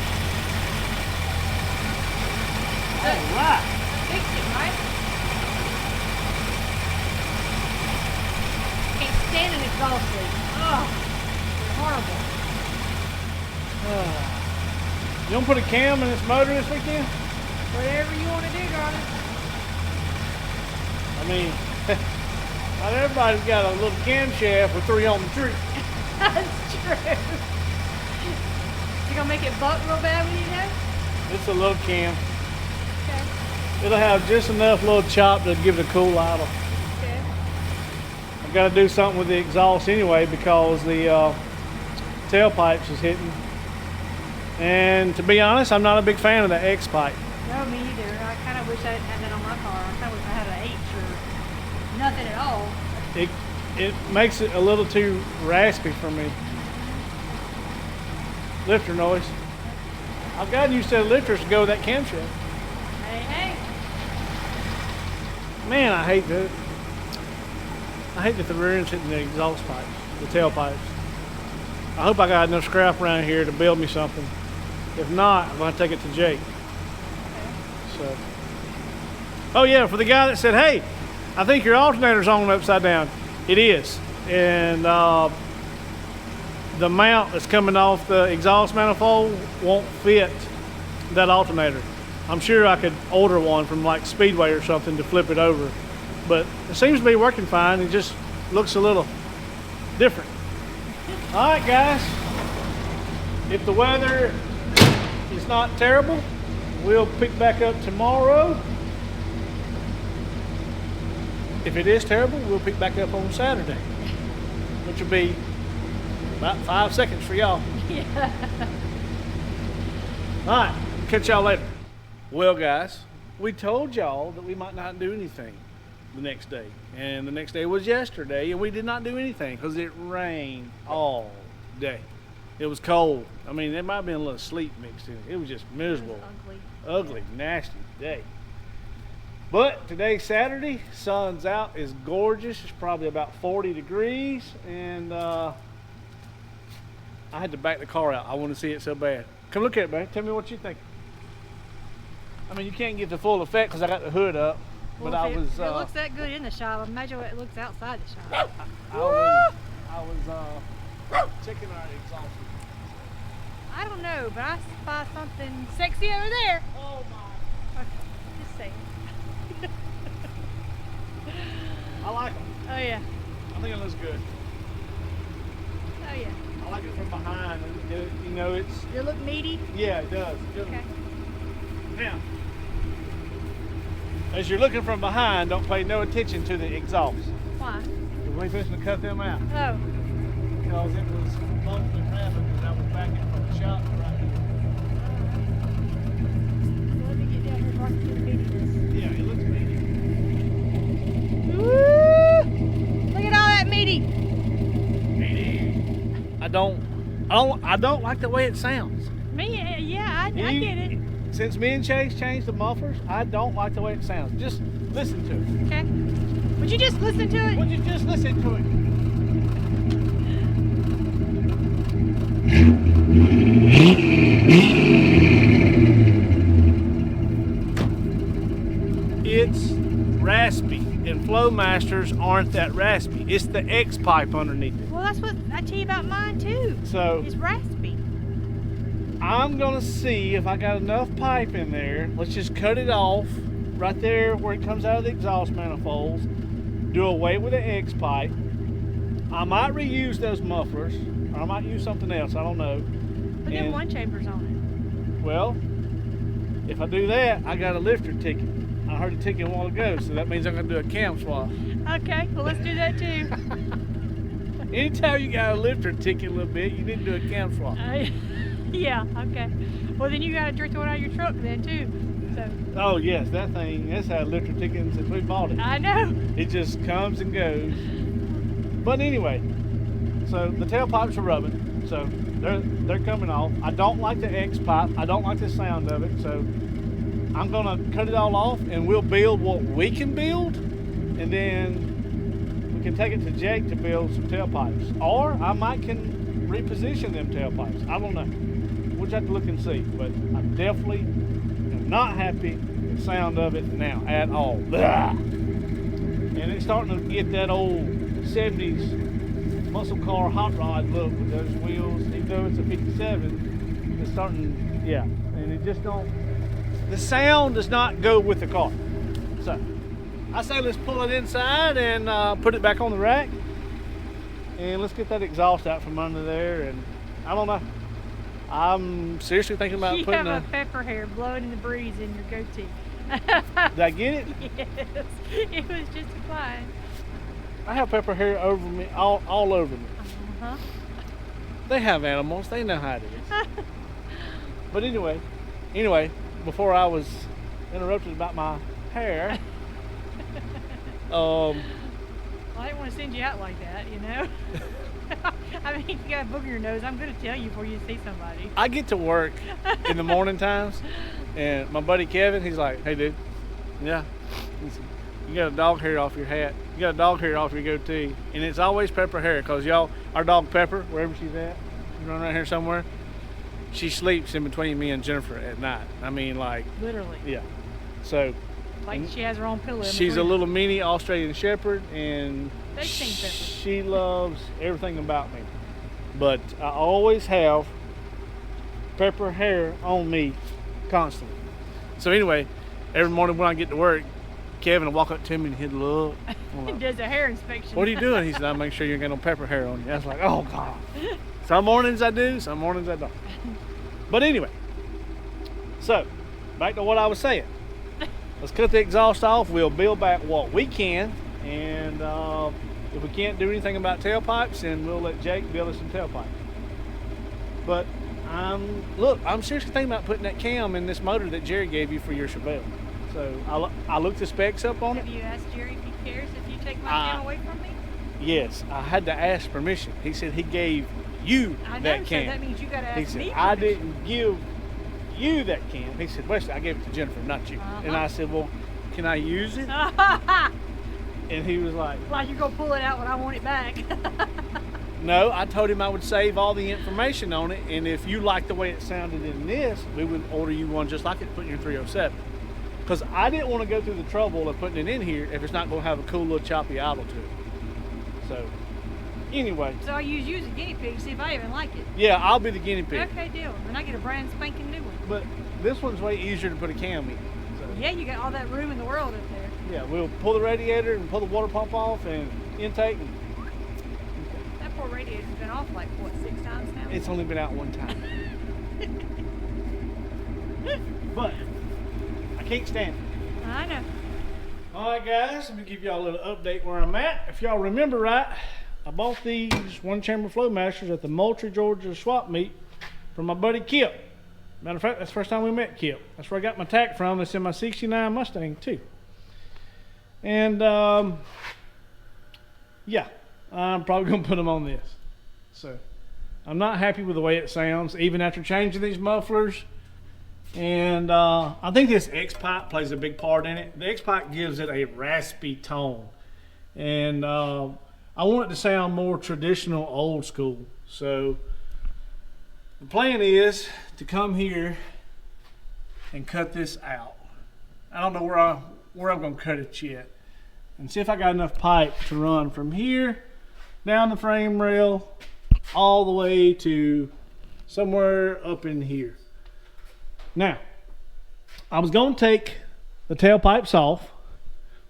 All right. Fixed it, right? Can't stand an exhaust leak. Oh, they're horrible. You want to put a cam in this motor this weekend? Whatever you want to do, darling. I mean, not everybody's got a little camshaft with 3 on the tree. That's true. You gonna make it buck real bad when you know? It's a little cam. Okay. It'll have just enough little chop to give it a cool idle. Okay. I've got to do something with the exhaust anyway because the tailpipes is hitting. And to be honest, I'm not a big fan of the X pipe. No, me either. I kind of wish I didn't have that on my car. I kind of wish I had an H or nothing at all. It makes it a little too raspy for me. Lifter noise. I've gotten used to the lifters to go with that camshaft. Hey, hey. Man, I hate that the rear end's hitting the exhaust pipes, the tailpipes. I hope I got enough scrap around here to build me something. If not, I'm going to take it to Jake. So, oh yeah, for the guy that said, hey, I think your alternator's on upside down. It is. And the mount that's coming off the exhaust manifold won't fit that alternator. I'm sure I could order one from like Speedway or something to flip it over. But it seems to be working fine. It just looks a little different. All right, guys. If the weather is not terrible, we'll pick back up tomorrow. If it is terrible, we'll pick back up on Saturday, which will be about 5 seconds for y'all. Yeah. All right, catch y'all later. Well, guys, we told y'all that we might not do anything the next day. And the next day was yesterday, and we did not do anything because it rained all day. It was cold. I mean, there might have been a little sleet mixed in it. It was just miserable. Ugly, nasty day. But today's Saturday, sun's out, it's gorgeous. It's probably about 40 degrees, and I had to back the car out. I want to see it so bad. Come look at it, man. Tell me what you think. I mean, you can't get the full effect because I got the hood up, Well, but I if was. it looks that good in the shop, imagine what it looks outside the shop. I was checking our exhaust. I don't know, but I spy something sexy over there. Oh my. Okay, just saying. I like them. Oh yeah. I think it looks good. Oh yeah. I like it from behind. You know, it's, Does it look meaty? yeah, it does. Okay. Now, as you're looking from behind, don't pay no attention to the exhaust. Why? We're fixing to cut them out. Oh. Because it was bumping and ramming and I was backing from the shop to right here. Let me get down here so I can see the meatiness. Yeah, it looks meaty. Woo! Look at all that meaty. I don't like the way it sounds. Me, yeah, I get it. Since me and Chase changed the mufflers, I don't like the way it sounds. Just listen to it. Okay. Would you just listen to it? Would you just listen to it? It's raspy, and Flowmasters aren't that raspy. It's the X pipe underneath it. Well, that's what I tell you about mine too. So It's raspy. I'm gonna see if I got enough pipe in there. Let's just cut it off right there where it comes out of the exhaust manifolds. Do away with the X pipe. I might reuse those mufflers, or I might use something else. I don't know. Put them one chambers on Well, if I do that, I got a lifter ticket. I heard a ticket a while ago, so that means I'm gonna do a cam swap. it. Okay, well let's do that too. Anytime you got a lifter ticket a little bit, you need to do a cam swap. Yeah, okay. Well then you gotta throw it out of your truck then too. So Oh yes, that thing, that's had a lifter ticket since we bought it. I know. It just comes and goes. But anyway, so the tailpipes are rubbing, so they're coming off. I don't like the X pipe. I don't like the sound of it, so I'm gonna cut it all off and we'll build what we can build, and then we can take it to Jake to build some tailpipes. Or I might can reposition them tailpipes. I don't know. We'll just have to look and see, but I definitely am not happy with the sound of it now at all. Blah. And it's starting to get that old 70s muscle car hot rod look with those wheels. Even though it's a 57, it's starting, yeah. And it just don't, the sound does not go with the car. So I say let's pull it inside and put it back on the rack. And let's get that exhaust out from under there. And I don't know. I'm seriously thinking about You putting have a pepper hair blowing in the breeze in your goatee. Did I get it? Yes, it was just fine. I have pepper hair over me, all over me. Uh-huh. They have animals. They know how it is. But anyway, before I was interrupted about my hair, Well, I didn't want to send you out like that, you know. I mean, if you got a book in your nose, I'm going to tell you before you see somebody. I get to work in the morning times, and my buddy Kevin, he's like, "Hey, dude, yeah." He said, "You got a dog hair off your hat. You got a dog hair off your goatee," and it's always Pepper hair, cause our dog Pepper, wherever she's at, she's running around here somewhere. She sleeps in between me and Jennifer at night. I mean, like, Literally. yeah. So Like she has her own pillow. she's a little mini Australian Shepherd, and They've seen Pepper. she loves everything about me. But I always have Pepper hair on me constantly. So anyway, every morning when I get to work, Kevin will walk up to me and he'd look. I'm like, Does a hair inspection. "What are you doing?" He said, "I'll make sure you ain't got no pepper hair on you." I was like, "Oh God." Some mornings I do, some mornings I don't. But anyway, so back to what I was saying. Let's cut the exhaust off. We'll build back what we can, and if we can't do anything about tailpipes, then we'll let Jake build us some tailpipes. But I'm seriously thinking about putting that cam in this motor that Jerry gave you for your Chevelle. So I looked the specs up on it. Have you asked Jerry if he cares if you take my cam away from me? Yes, I had to ask permission. He said he gave you I know, that so cam. that means you got to ask He said, me. "I permission." didn't give you that cam." He said, "Wesley, I gave it to Jennifer, not you." And I said, "Well, can I use it?" And he was like, Like you're going to pull it out when I want it back. "No, I told him I would save all the information on it, and if you like the way it sounded in this, we would order you one just like it, put in your 307. Because I didn't want to go through the trouble of putting it in here if it's not going to have a cool little choppy idle to it. So, anyway. So I use you as a guinea pig to see if I even like it. Yeah, I'll be the guinea pig. Okay, deal. Then I get a brand spanking new one. But this one's way easier to put a cam in. So. Yeah, you got all that room in the world up there. Yeah, we'll pull the radiator and pull the water pump off and intake. And That poor radiator's been off like, what, 6 times now? it's only been out one time. But I can't stand it. I know. Alright guys, let me give y'all a little update where I'm at. If y'all remember right, I bought these one chamber flow masters at the Moultrie, Georgia swap meet from my buddy Kip. Matter of fact, that's the first time we met Kip. That's where I got my tack from. It's in my 69 Mustang too. And yeah, I'm probably gonna put them on this. So I'm not happy with the way it sounds, even after changing these mufflers. And I think this X-pipe plays a big part in it. The X-pipe gives it a raspy tone. And I want it to sound more traditional, old school. So the plan is to come here and cut this out. I don't know where I'm gonna cut it yet. And see if I got enough pipe to run from here down the frame rail all the way to somewhere up in here. Now, I was going to take the tailpipes off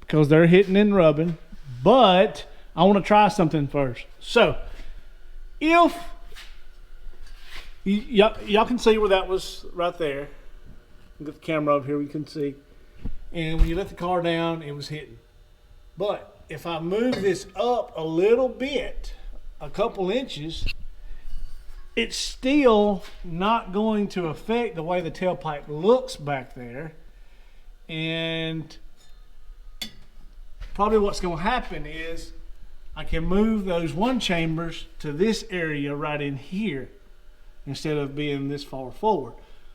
because they're hitting and rubbing, but I want to try something first. So, if y'all can see where that was right there. Get the camera up here, we can see. And when you let the car down, it was hitting. But if I move this up a little bit, a couple inches, it's still not going to affect the way the tailpipe looks back there. And probably what's going to happen is I can move those one chambers to this area right in here instead of being this far forward.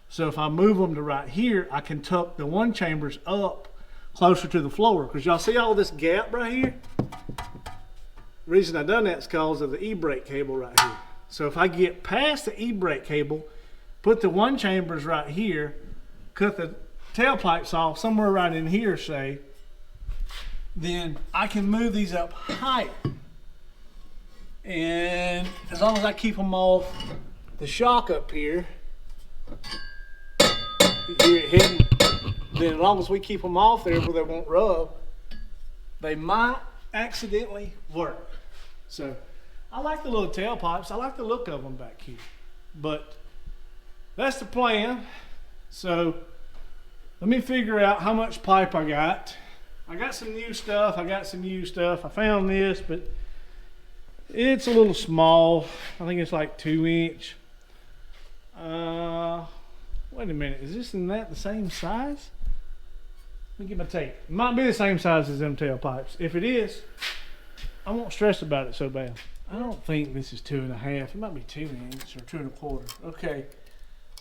So if I move them to right here, I can tuck the one chambers up closer to the floor. Because y'all see all this gap right here? The reason I done that is because of the e-brake cable right here. So if I get past the e-brake cable, put the one chambers right here, cut the tailpipes off somewhere right in here, say, then I can move these up higher. And as long as I keep them off the shock up here, you hear it hitting, then as long as we keep them off there where they won't rub, they might accidentally work. So I like the little tailpipes. I like the look of them back here. But that's the plan. So let me figure out how much pipe I got. I got some new stuff. I found this, but it's a little small. I think it's like 2-inch. Wait a minute. Is this and that the same size? Let me get my tape. It might be the same size as them tailpipes. If it is, I won't stress about it so bad. I don't think this is 2.5. It might be 2 inches or 2.25. Okay,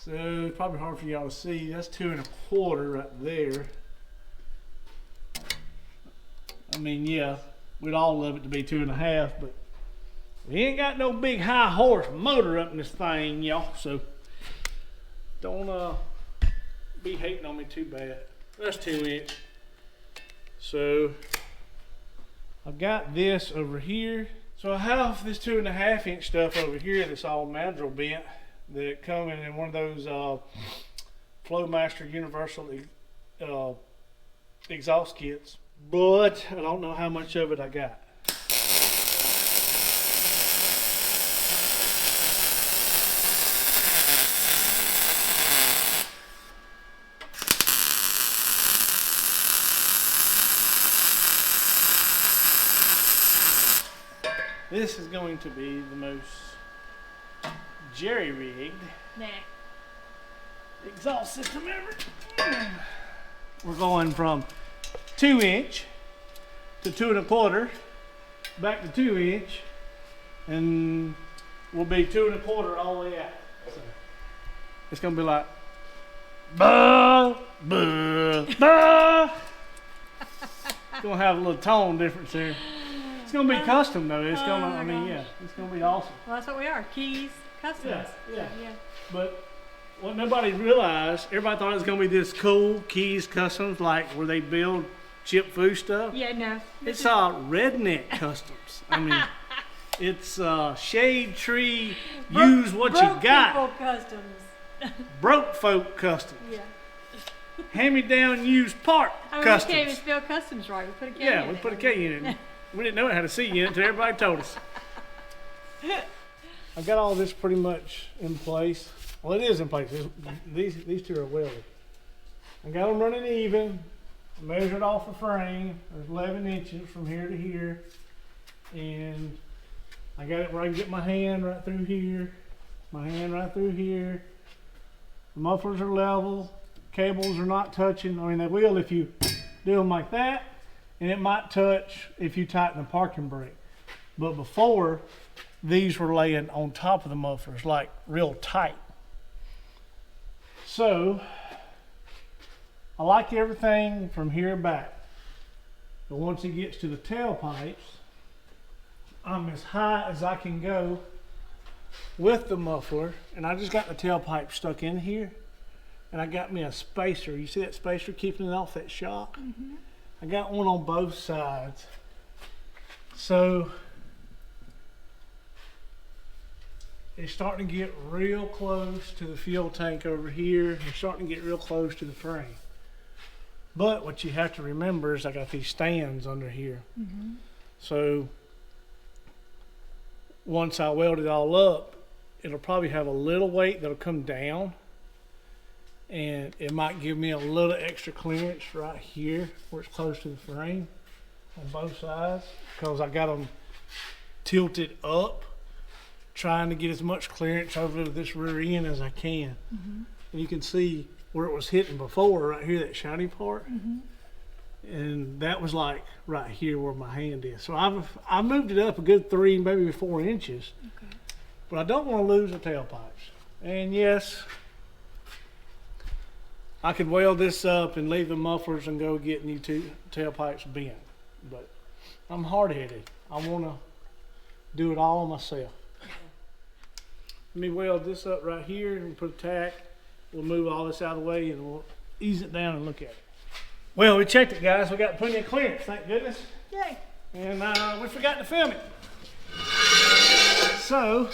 so it's probably hard for y'all to see. That's 2.25 right there. I mean, yeah, we'd all love it to be 2.5, but we ain't got no big high horse motor up in this thing, y'all. So don't be hating on me too bad. That's 2 inch. So I've got this over here. So I have this 2.5 inch stuff over here that's all mandrel bent that come in one of those Flowmaster Universal exhaust kits. But I don't know how much of it I got. This is going to be the most jerry-rigged exhaust system ever. We're going from 2 inch to 2.25, back to 2 inch, and we'll be 2.25 all the way out. So it's gonna be like bah, bah, bah. It's gonna have a little tone difference there. It's gonna be custom though. It's gonna, I mean, yeah, it's gonna be awesome. Well, that's what we are. Keys, customs. Yeah. But what nobody realized, everybody thought it was gonna be this cool Keys Customs, like where they build chip foo stuff. Yeah, no. It's redneck customs. I mean, it's shade tree, use what you got. Broke people customs. Broke folk customs. Yeah. hand-me-down used part I mean, customs. we can't even spell customs right. We put a K in Yeah, it. we put a K in it. We didn't know it had a C in it until everybody told us. I've got all this pretty much in place. Well, it is in place. These two are welded. I got them running even. Measured off the frame. There's 11 inches from here to here. And I got it where I can get my hand right through here. My hand right through here. The mufflers are level. Cables are not touching. I mean, they will if you do them like that. And it might touch if you tighten the parking brake. But before, these were laying on top of the mufflers, like real tight. So, I like everything from here back. But once it gets to the tailpipes, I'm as high as I can go with the muffler. And I just got the tailpipe stuck in here. And I got me a spacer. You see that spacer keeping it off that shock? Mm-hmm. I got one on both sides. So it's starting to get real close to the fuel tank over here. It's starting to get real close to the frame. But what you have to remember is I got these stands under here. Mm-hmm. So once I weld it all up, it'll probably have a little weight that'll come down. And it might give me a little extra clearance right here where it's close to the frame on both sides, because I got them tilted up, trying to get as much clearance over this rear end as I can. Mm-hmm. And you can see where it was hitting before, right here, that shiny part. Mm-hmm. And that was like right here where my hand is. So I moved it up a good 3, maybe 4 inches. Okay. But I don't want to lose the tailpipes. And yes, I could weld this up and leave the mufflers and go get new tailpipes bent. But I'm hard-headed. I want to do it all myself. Let me weld this up right here and put a tack. We'll move all this out of the way and we'll ease it down and look at it. Well, we checked it, guys. We got plenty of clearance, thank goodness. Yay. And we forgot to film it. So,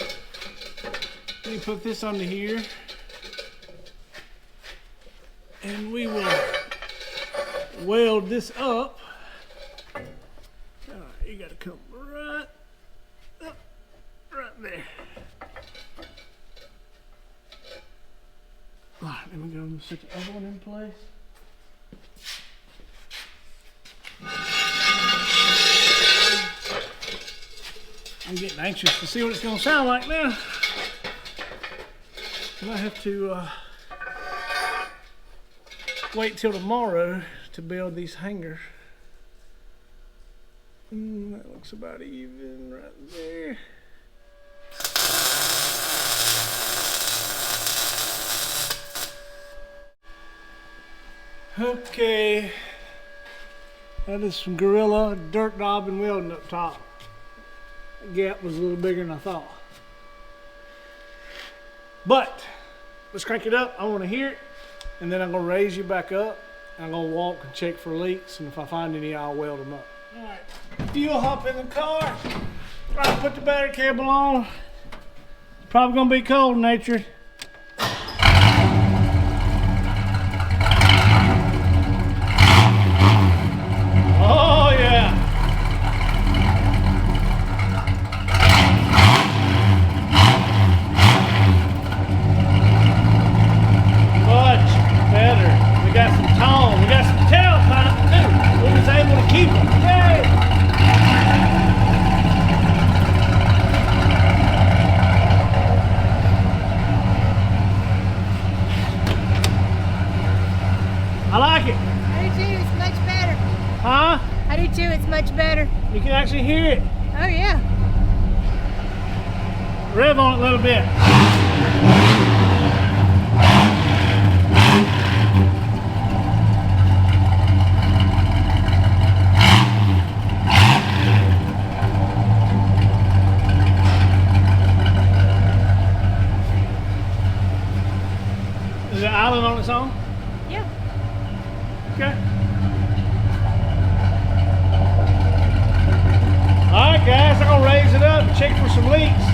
let me put this under here. And we will weld this up. All right, you gotta come right up, right there. All right, then we're gonna set the other one in place. I'm getting anxious to see what it's gonna sound like now. I might have to wait till tomorrow to build these hangers. That looks about even right there. Okay, that is some Gorilla dirt knob and welding up top. That gap was a little bigger than I thought. But let's crank it up. I want to hear it. And then I'm going to raise you back up. And I'm going to walk and check for leaks. And if I find any, I'll weld them up. All right. Fuel hop in the car. I'll put the battery cable on. Probably going to be cold natured. Oh, yeah. Better. We got some tone. We got some tailpipe too. We was able to keep them. Yay! I like it. I do too. It's much better. Huh? I do too. It's much better. You can actually hear it. Oh yeah. Rev on it a little bit. Is it island on its own? Yeah. Okay. Alright guys, I'm gonna raise it up and check for some leaks.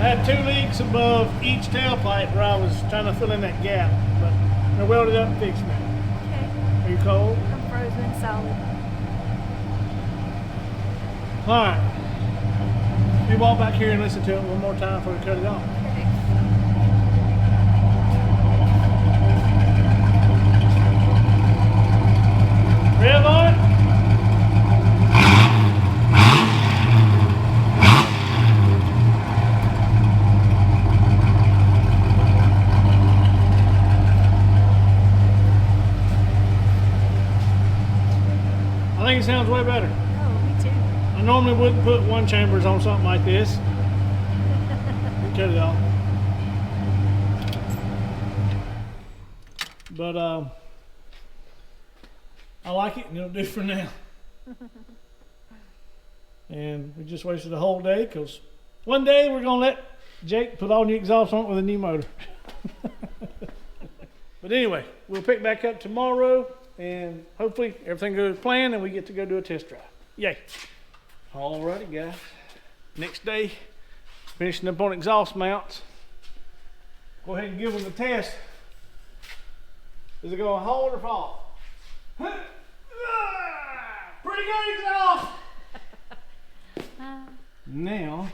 I had 2 leaks above each tailpipe where I was trying to fill in that gap, but they're welded up and fixed now. Okay. Are you cold? I'm frozen solid. Alright. We walk back here and listen to it one more time before we cut it off. Okay. Rev on it. I think it sounds way better. Oh, me too. I normally wouldn't put 1 chambers on something like this. Cut it off. But I like it and it'll do for now. And we just wasted a whole day because one day we're gonna let Jake put all new exhaust on it with a new motor. But anyway, we'll pick back up tomorrow and hopefully everything goes as planned and we get to go do a test drive. Yay. Alrighty guys. Next day, finishing up on exhaust mounts. Go ahead and give them the test. Is it gonna hold or fall? Pretty good exhaust! Now,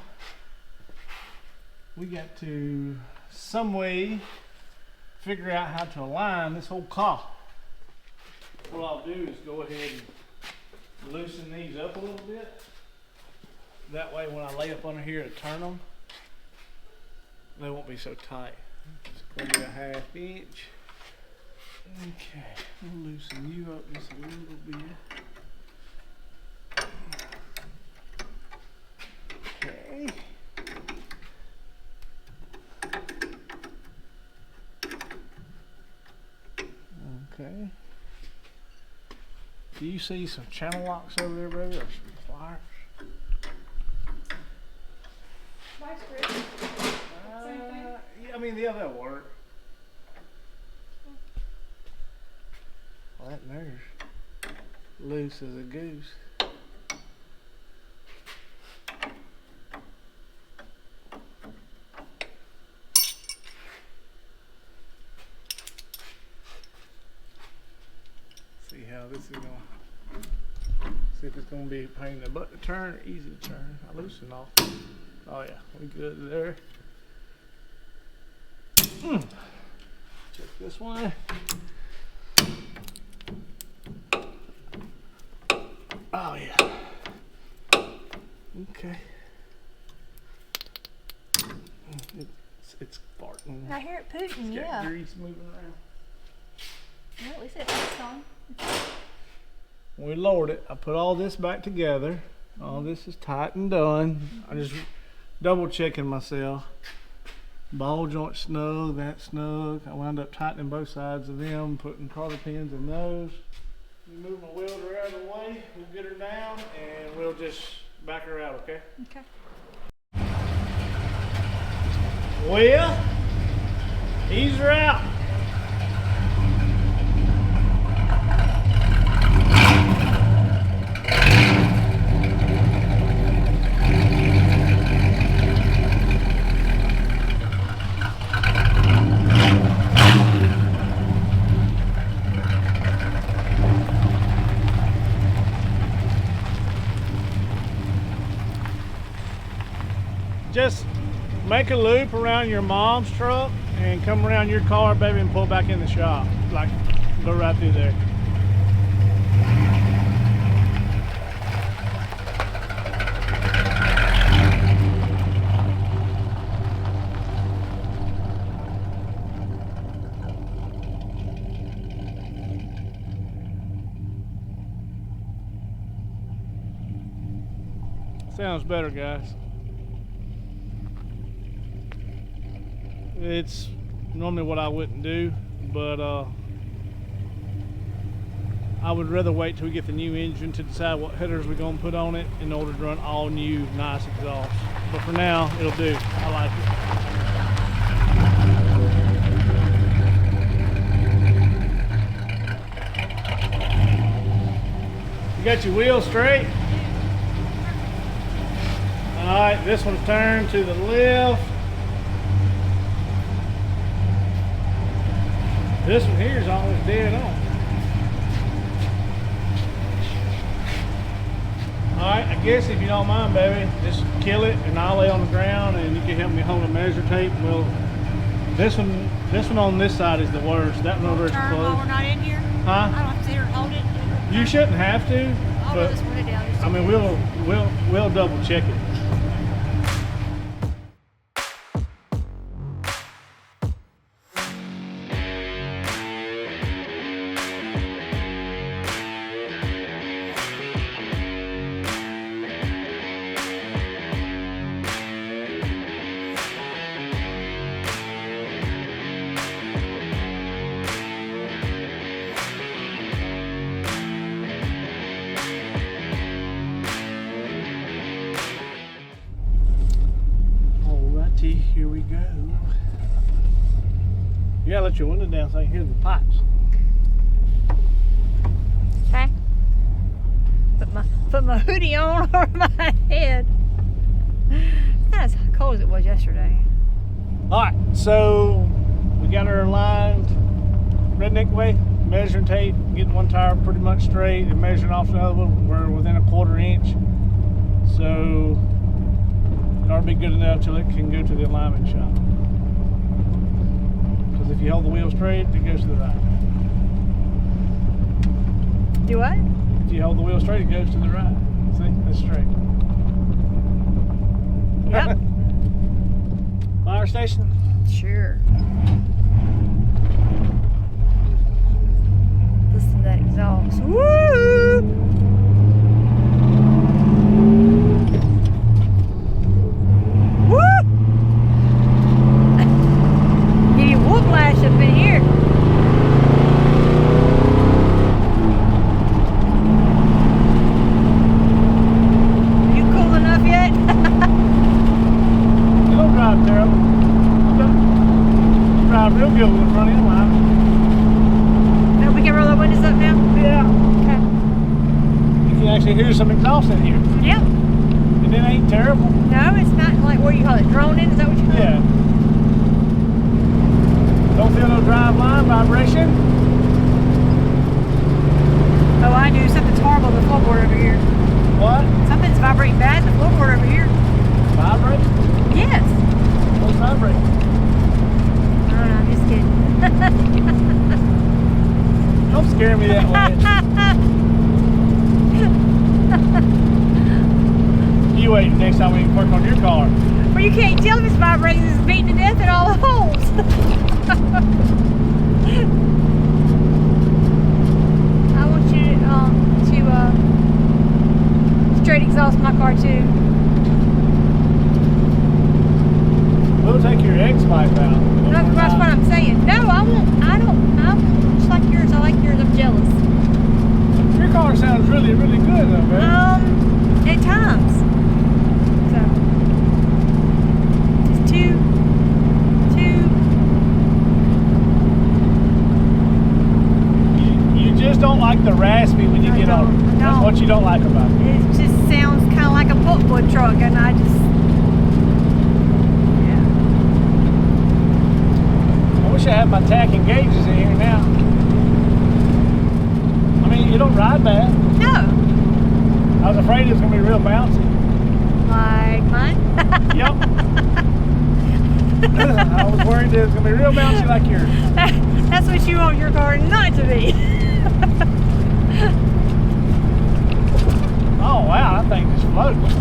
we got to some way figure out how to align this whole car. What I'll do is go ahead and loosen these up a little bit. That way when I lay up under here to turn them, they won't be so tight. It's going to be a 1/2 inch. Okay, we'll loosen you up just a little bit. Okay. Okay. Do you see some channel locks over there, baby, or some pliers? Yeah, I mean, yeah, that'll work. Well, that there's loose as a goose. See how this is going. See if it's going to be a pain in the butt to turn, or easy to turn. I loosen off. Oh yeah, we good there. Check this one. Oh yeah. Okay. It's farting. I hear it pushing, It's got yeah. grease moving around. Well, at least it's on. When we lowered it, I put all this back together. All this is tight and done. I just double checking myself. Ball joint snug, that snug. I wound up tightening both sides of them, putting cotter pins in those. Move my welder out of the way, we'll get her down, and we'll just back her out, okay? Okay. Well, ease her out. Just make a loop around your mom's truck and come around your car, baby, and pull back in the shop. Like, go right through there. Sounds better, guys. It's normally what I wouldn't do, but I would rather wait till we get the new engine to decide what headers we're going to put on it in order to run all new nice exhaust. But for now, it'll do. I like it. You got your wheels straight? Alright, this one's turned to the left. This one here is almost dead on. Alright, I guess if you don't mind, baby, just kill it and I'll lay on the ground and you can help me hold a measure tape. Well, this one on this side is the worst. That one over is Turn closed. while we're not in here? Huh? I don't have to sit here and hold it. You shouldn't have to, I'll but just put it down. I mean we'll double check it. Alrighty, here we go. You gotta let your window down so I can hear the pipes. Okay. Put my hoodie on over my head. It's not as cold as it was yesterday. Alright, so we got her aligned redneck way, measuring tape, getting one tire pretty much straight and measuring off the other one. We're within a 1/4 inch. So it ought to be good enough till it can go to the alignment shop. Because if you hold the wheel straight, it goes to the right. Do what? If you hold the wheel straight, it goes to the right. See, that's straight. Yep. Fire station. Sure. Listen to that exhaust. Woo! Woo! Give you whiplash up in here. You cool enough yet? You don't drive terrible. You drive real good with the front end line. No, we can roll the windows up now? Yeah. Okay. You can actually hear some exhaust in here. Yep. And it ain't terrible. No, it's not like, what do you call it? Droning? Is that what you call it? Yeah. Don't feel no drive line vibration. Oh, I do. Something's horrible in the floorboard over here. What? Something's vibrating bad in the floorboard over here. Vibrate? Yes. What's vibrating? I don't know. I'm just kidding. Don't scare me that way. You wait next time we can work on your car. Well, you can't tell if it's vibrating. It's beating to death in all the holes. I want you to straight exhaust my car too. We'll take your X pipe out. That's what I'm saying. No, I won't. I won't. Just like yours. I like yours. I'm jealous. Your car sounds really, really good though, man. At times. So, just two. You just don't like the raspy when you get on it. That's what you don't like about it. It just sounds kind of like a pulpwood truck, and I just, yeah. I wish I had my tacking gauges in here now. I mean, you don't ride bad. No. I was afraid it was going to be real bouncy. Like mine? Yep. I was worried that it was going to be real bouncy like yours. That's what you want your car not to be. Oh, wow, that thing just floats.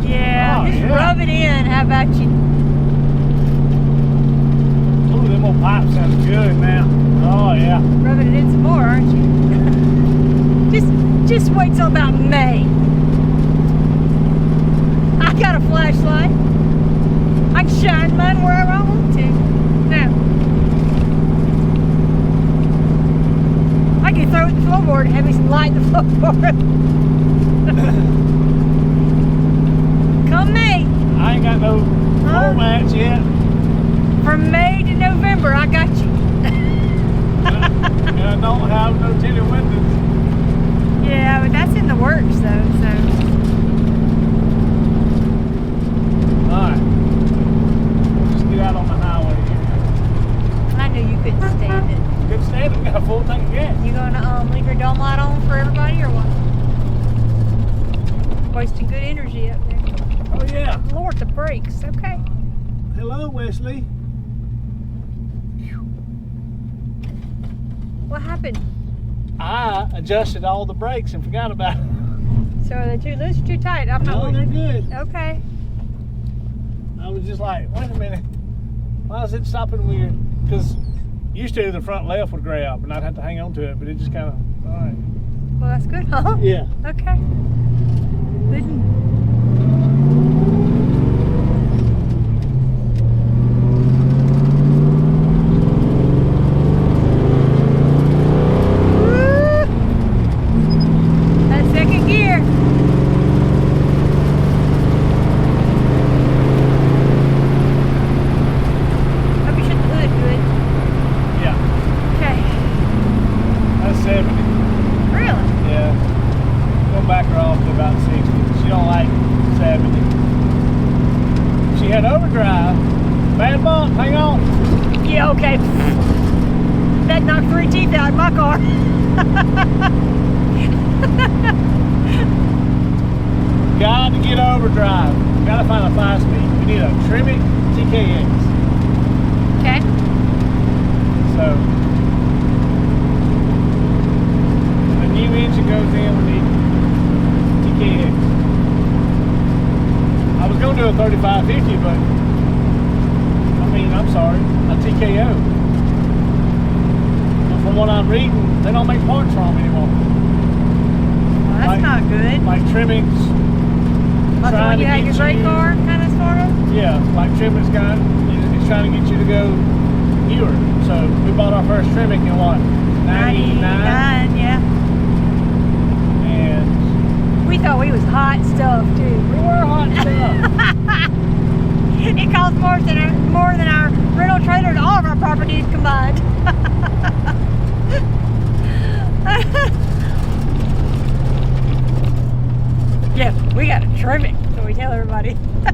Yeah, Oh, just yeah. rub it in. How about you? Ooh, them old pipes sound good now. Oh, yeah. Rubbing it in some more, aren't you? Just wait till about May. I got a flashlight. I can shine mine wherever I want to. Now, I can throw it in the floorboard and have me light the floorboard. Come May. I ain't got no floor mats yet. From May to November, I got you. And I don't have no tinted windows. Yeah, but that's in the works though, so. Alright. We'll just get out on the highway here. I knew you couldn't stand it. Good stand seamlessly. What happened? I adjusted all the brakes and forgot about it. So are they too loose or too tight? I'm No, not. they're good. Okay. I was just like, wait a minute, why is it stopping weird? Because used to the front left would grab and I'd have to hang on to it, but it just kind of, all right. Well, that's good, huh? Yeah. Okay. Good. That second gear. Hope you shut the hood good. Yeah, Okay. that's 70. Really? Yeah. Go back her off to about 60. She don't like 70. She had overdrive. Bad bump, hang on. Yeah, okay. That knocked 3 teeth out of my car. Got to get overdrive. Got to find a 5-speed. We need a Tremec TKX. Okay. So, when a new engine goes in, we need TKX. I was going to do a 3550, but I mean, I'm sorry, a TKO. But from what I'm reading, they don't make parts for them anymore. Well, that's Like- not good. Like Tremec's Like the trying one to you had get your great you- car, kind of, sort of? Yeah, like Tremec's got, it's trying to get you to go newer. So we bought our first Tremec in what, 99? 99, yeah. And We thought we was hot stuff, too. we were hot stuff. It cost more than our rental trailer and all of our properties combined. Yeah, we got a Tremec, so we tell everybody. I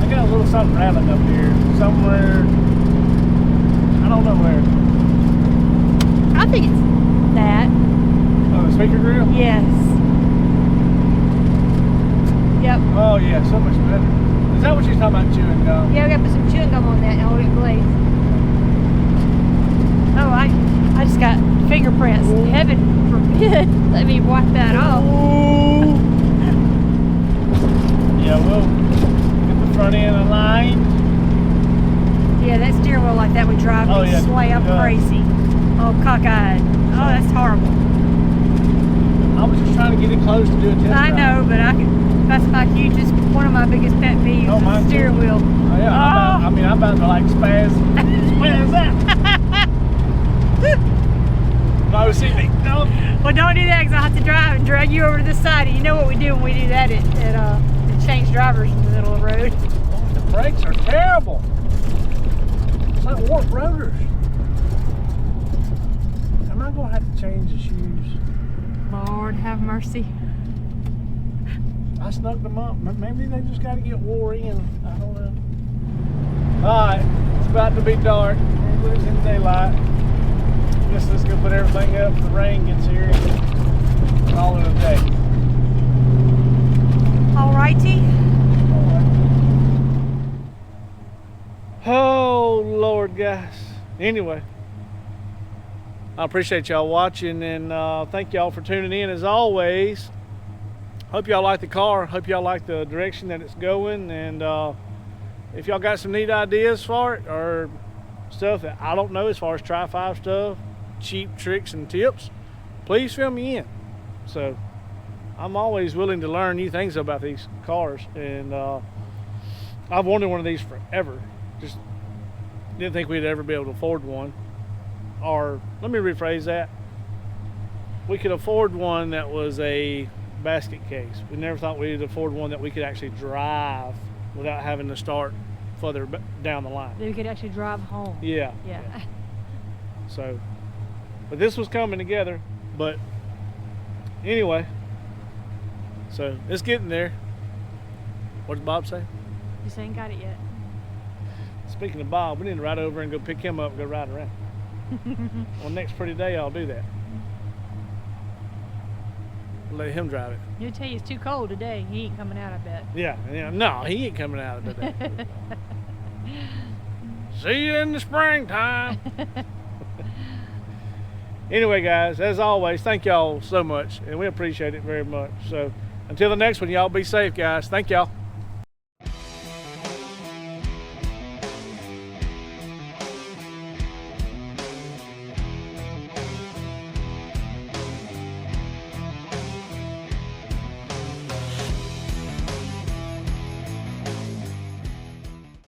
got a little something rattling up here somewhere. I don't know where. I think it's that. Oh, the speaker grill? Yes. Yep. Oh yeah, so much better. Is that what she's talking about, chewing gum? Yeah, we gotta put some chewing gum on that and hold it in place. Oh, I just got fingerprints. Ooh. Heaven forbid. Let me wipe that off. Ooh. Yeah, we'll get the front end aligned. Yeah, that steering wheel like that would drive me Oh, yeah, slam it does. crazy. Oh, cockeyed. Oh, that's horrible. I was just trying to get it close to do a test I drive. know, but that's my hugest, one of my biggest pet peeves Oh, is mine the too. steering wheel. Oh, yeah, I'm about to like spaz. Spaz that. No, see me. No. Well, don't do that because I'll have to drive and drag you over to the side. And you know what we do when we do that to change drivers in the middle of the road. The brakes are terrible. It's like warped rotors. Am I going to have to change the shoes? Lord have mercy. I snuck them up. Maybe they just got to get wore in. I don't know. Alright, it's about to be dark. We're losing daylight. Guess let's go put everything up. The rain gets here. Call it a day. All righty. Oh, Lord, guys. Anyway, I appreciate y'all watching, and thank y'all for tuning in as always. Hope y'all like the car. Hope y'all like the direction that it's going, and if y'all got some neat ideas for it or stuff that I don't know as far as Tri-5 stuff, cheap tricks and tips, please fill me in. So I'm always willing to learn new things about these cars, and I've wanted one of these forever. Just didn't think we'd ever be able to afford one. Or let me rephrase that. We could afford one that was a basket case. We never thought we'd afford one that we could actually drive without having to start further down the line. Then we could actually drive home. Yeah. Yeah. So, but this was coming together. But anyway, so it's getting there. What did Bob say? Just ain't got it yet. Speaking of Bob, we need to ride over and go pick him up and go ride around. On next pretty day, I'll do that. let him drive it. He'll tell you it's too cold today. He ain't coming out, I bet. Yeah, yeah. No, he ain't coming out of today. See you in the springtime. Anyway, guys, as always, thank y'all so much, and we appreciate it very much. So until the next one, y'all be safe, guys. Thank y'all.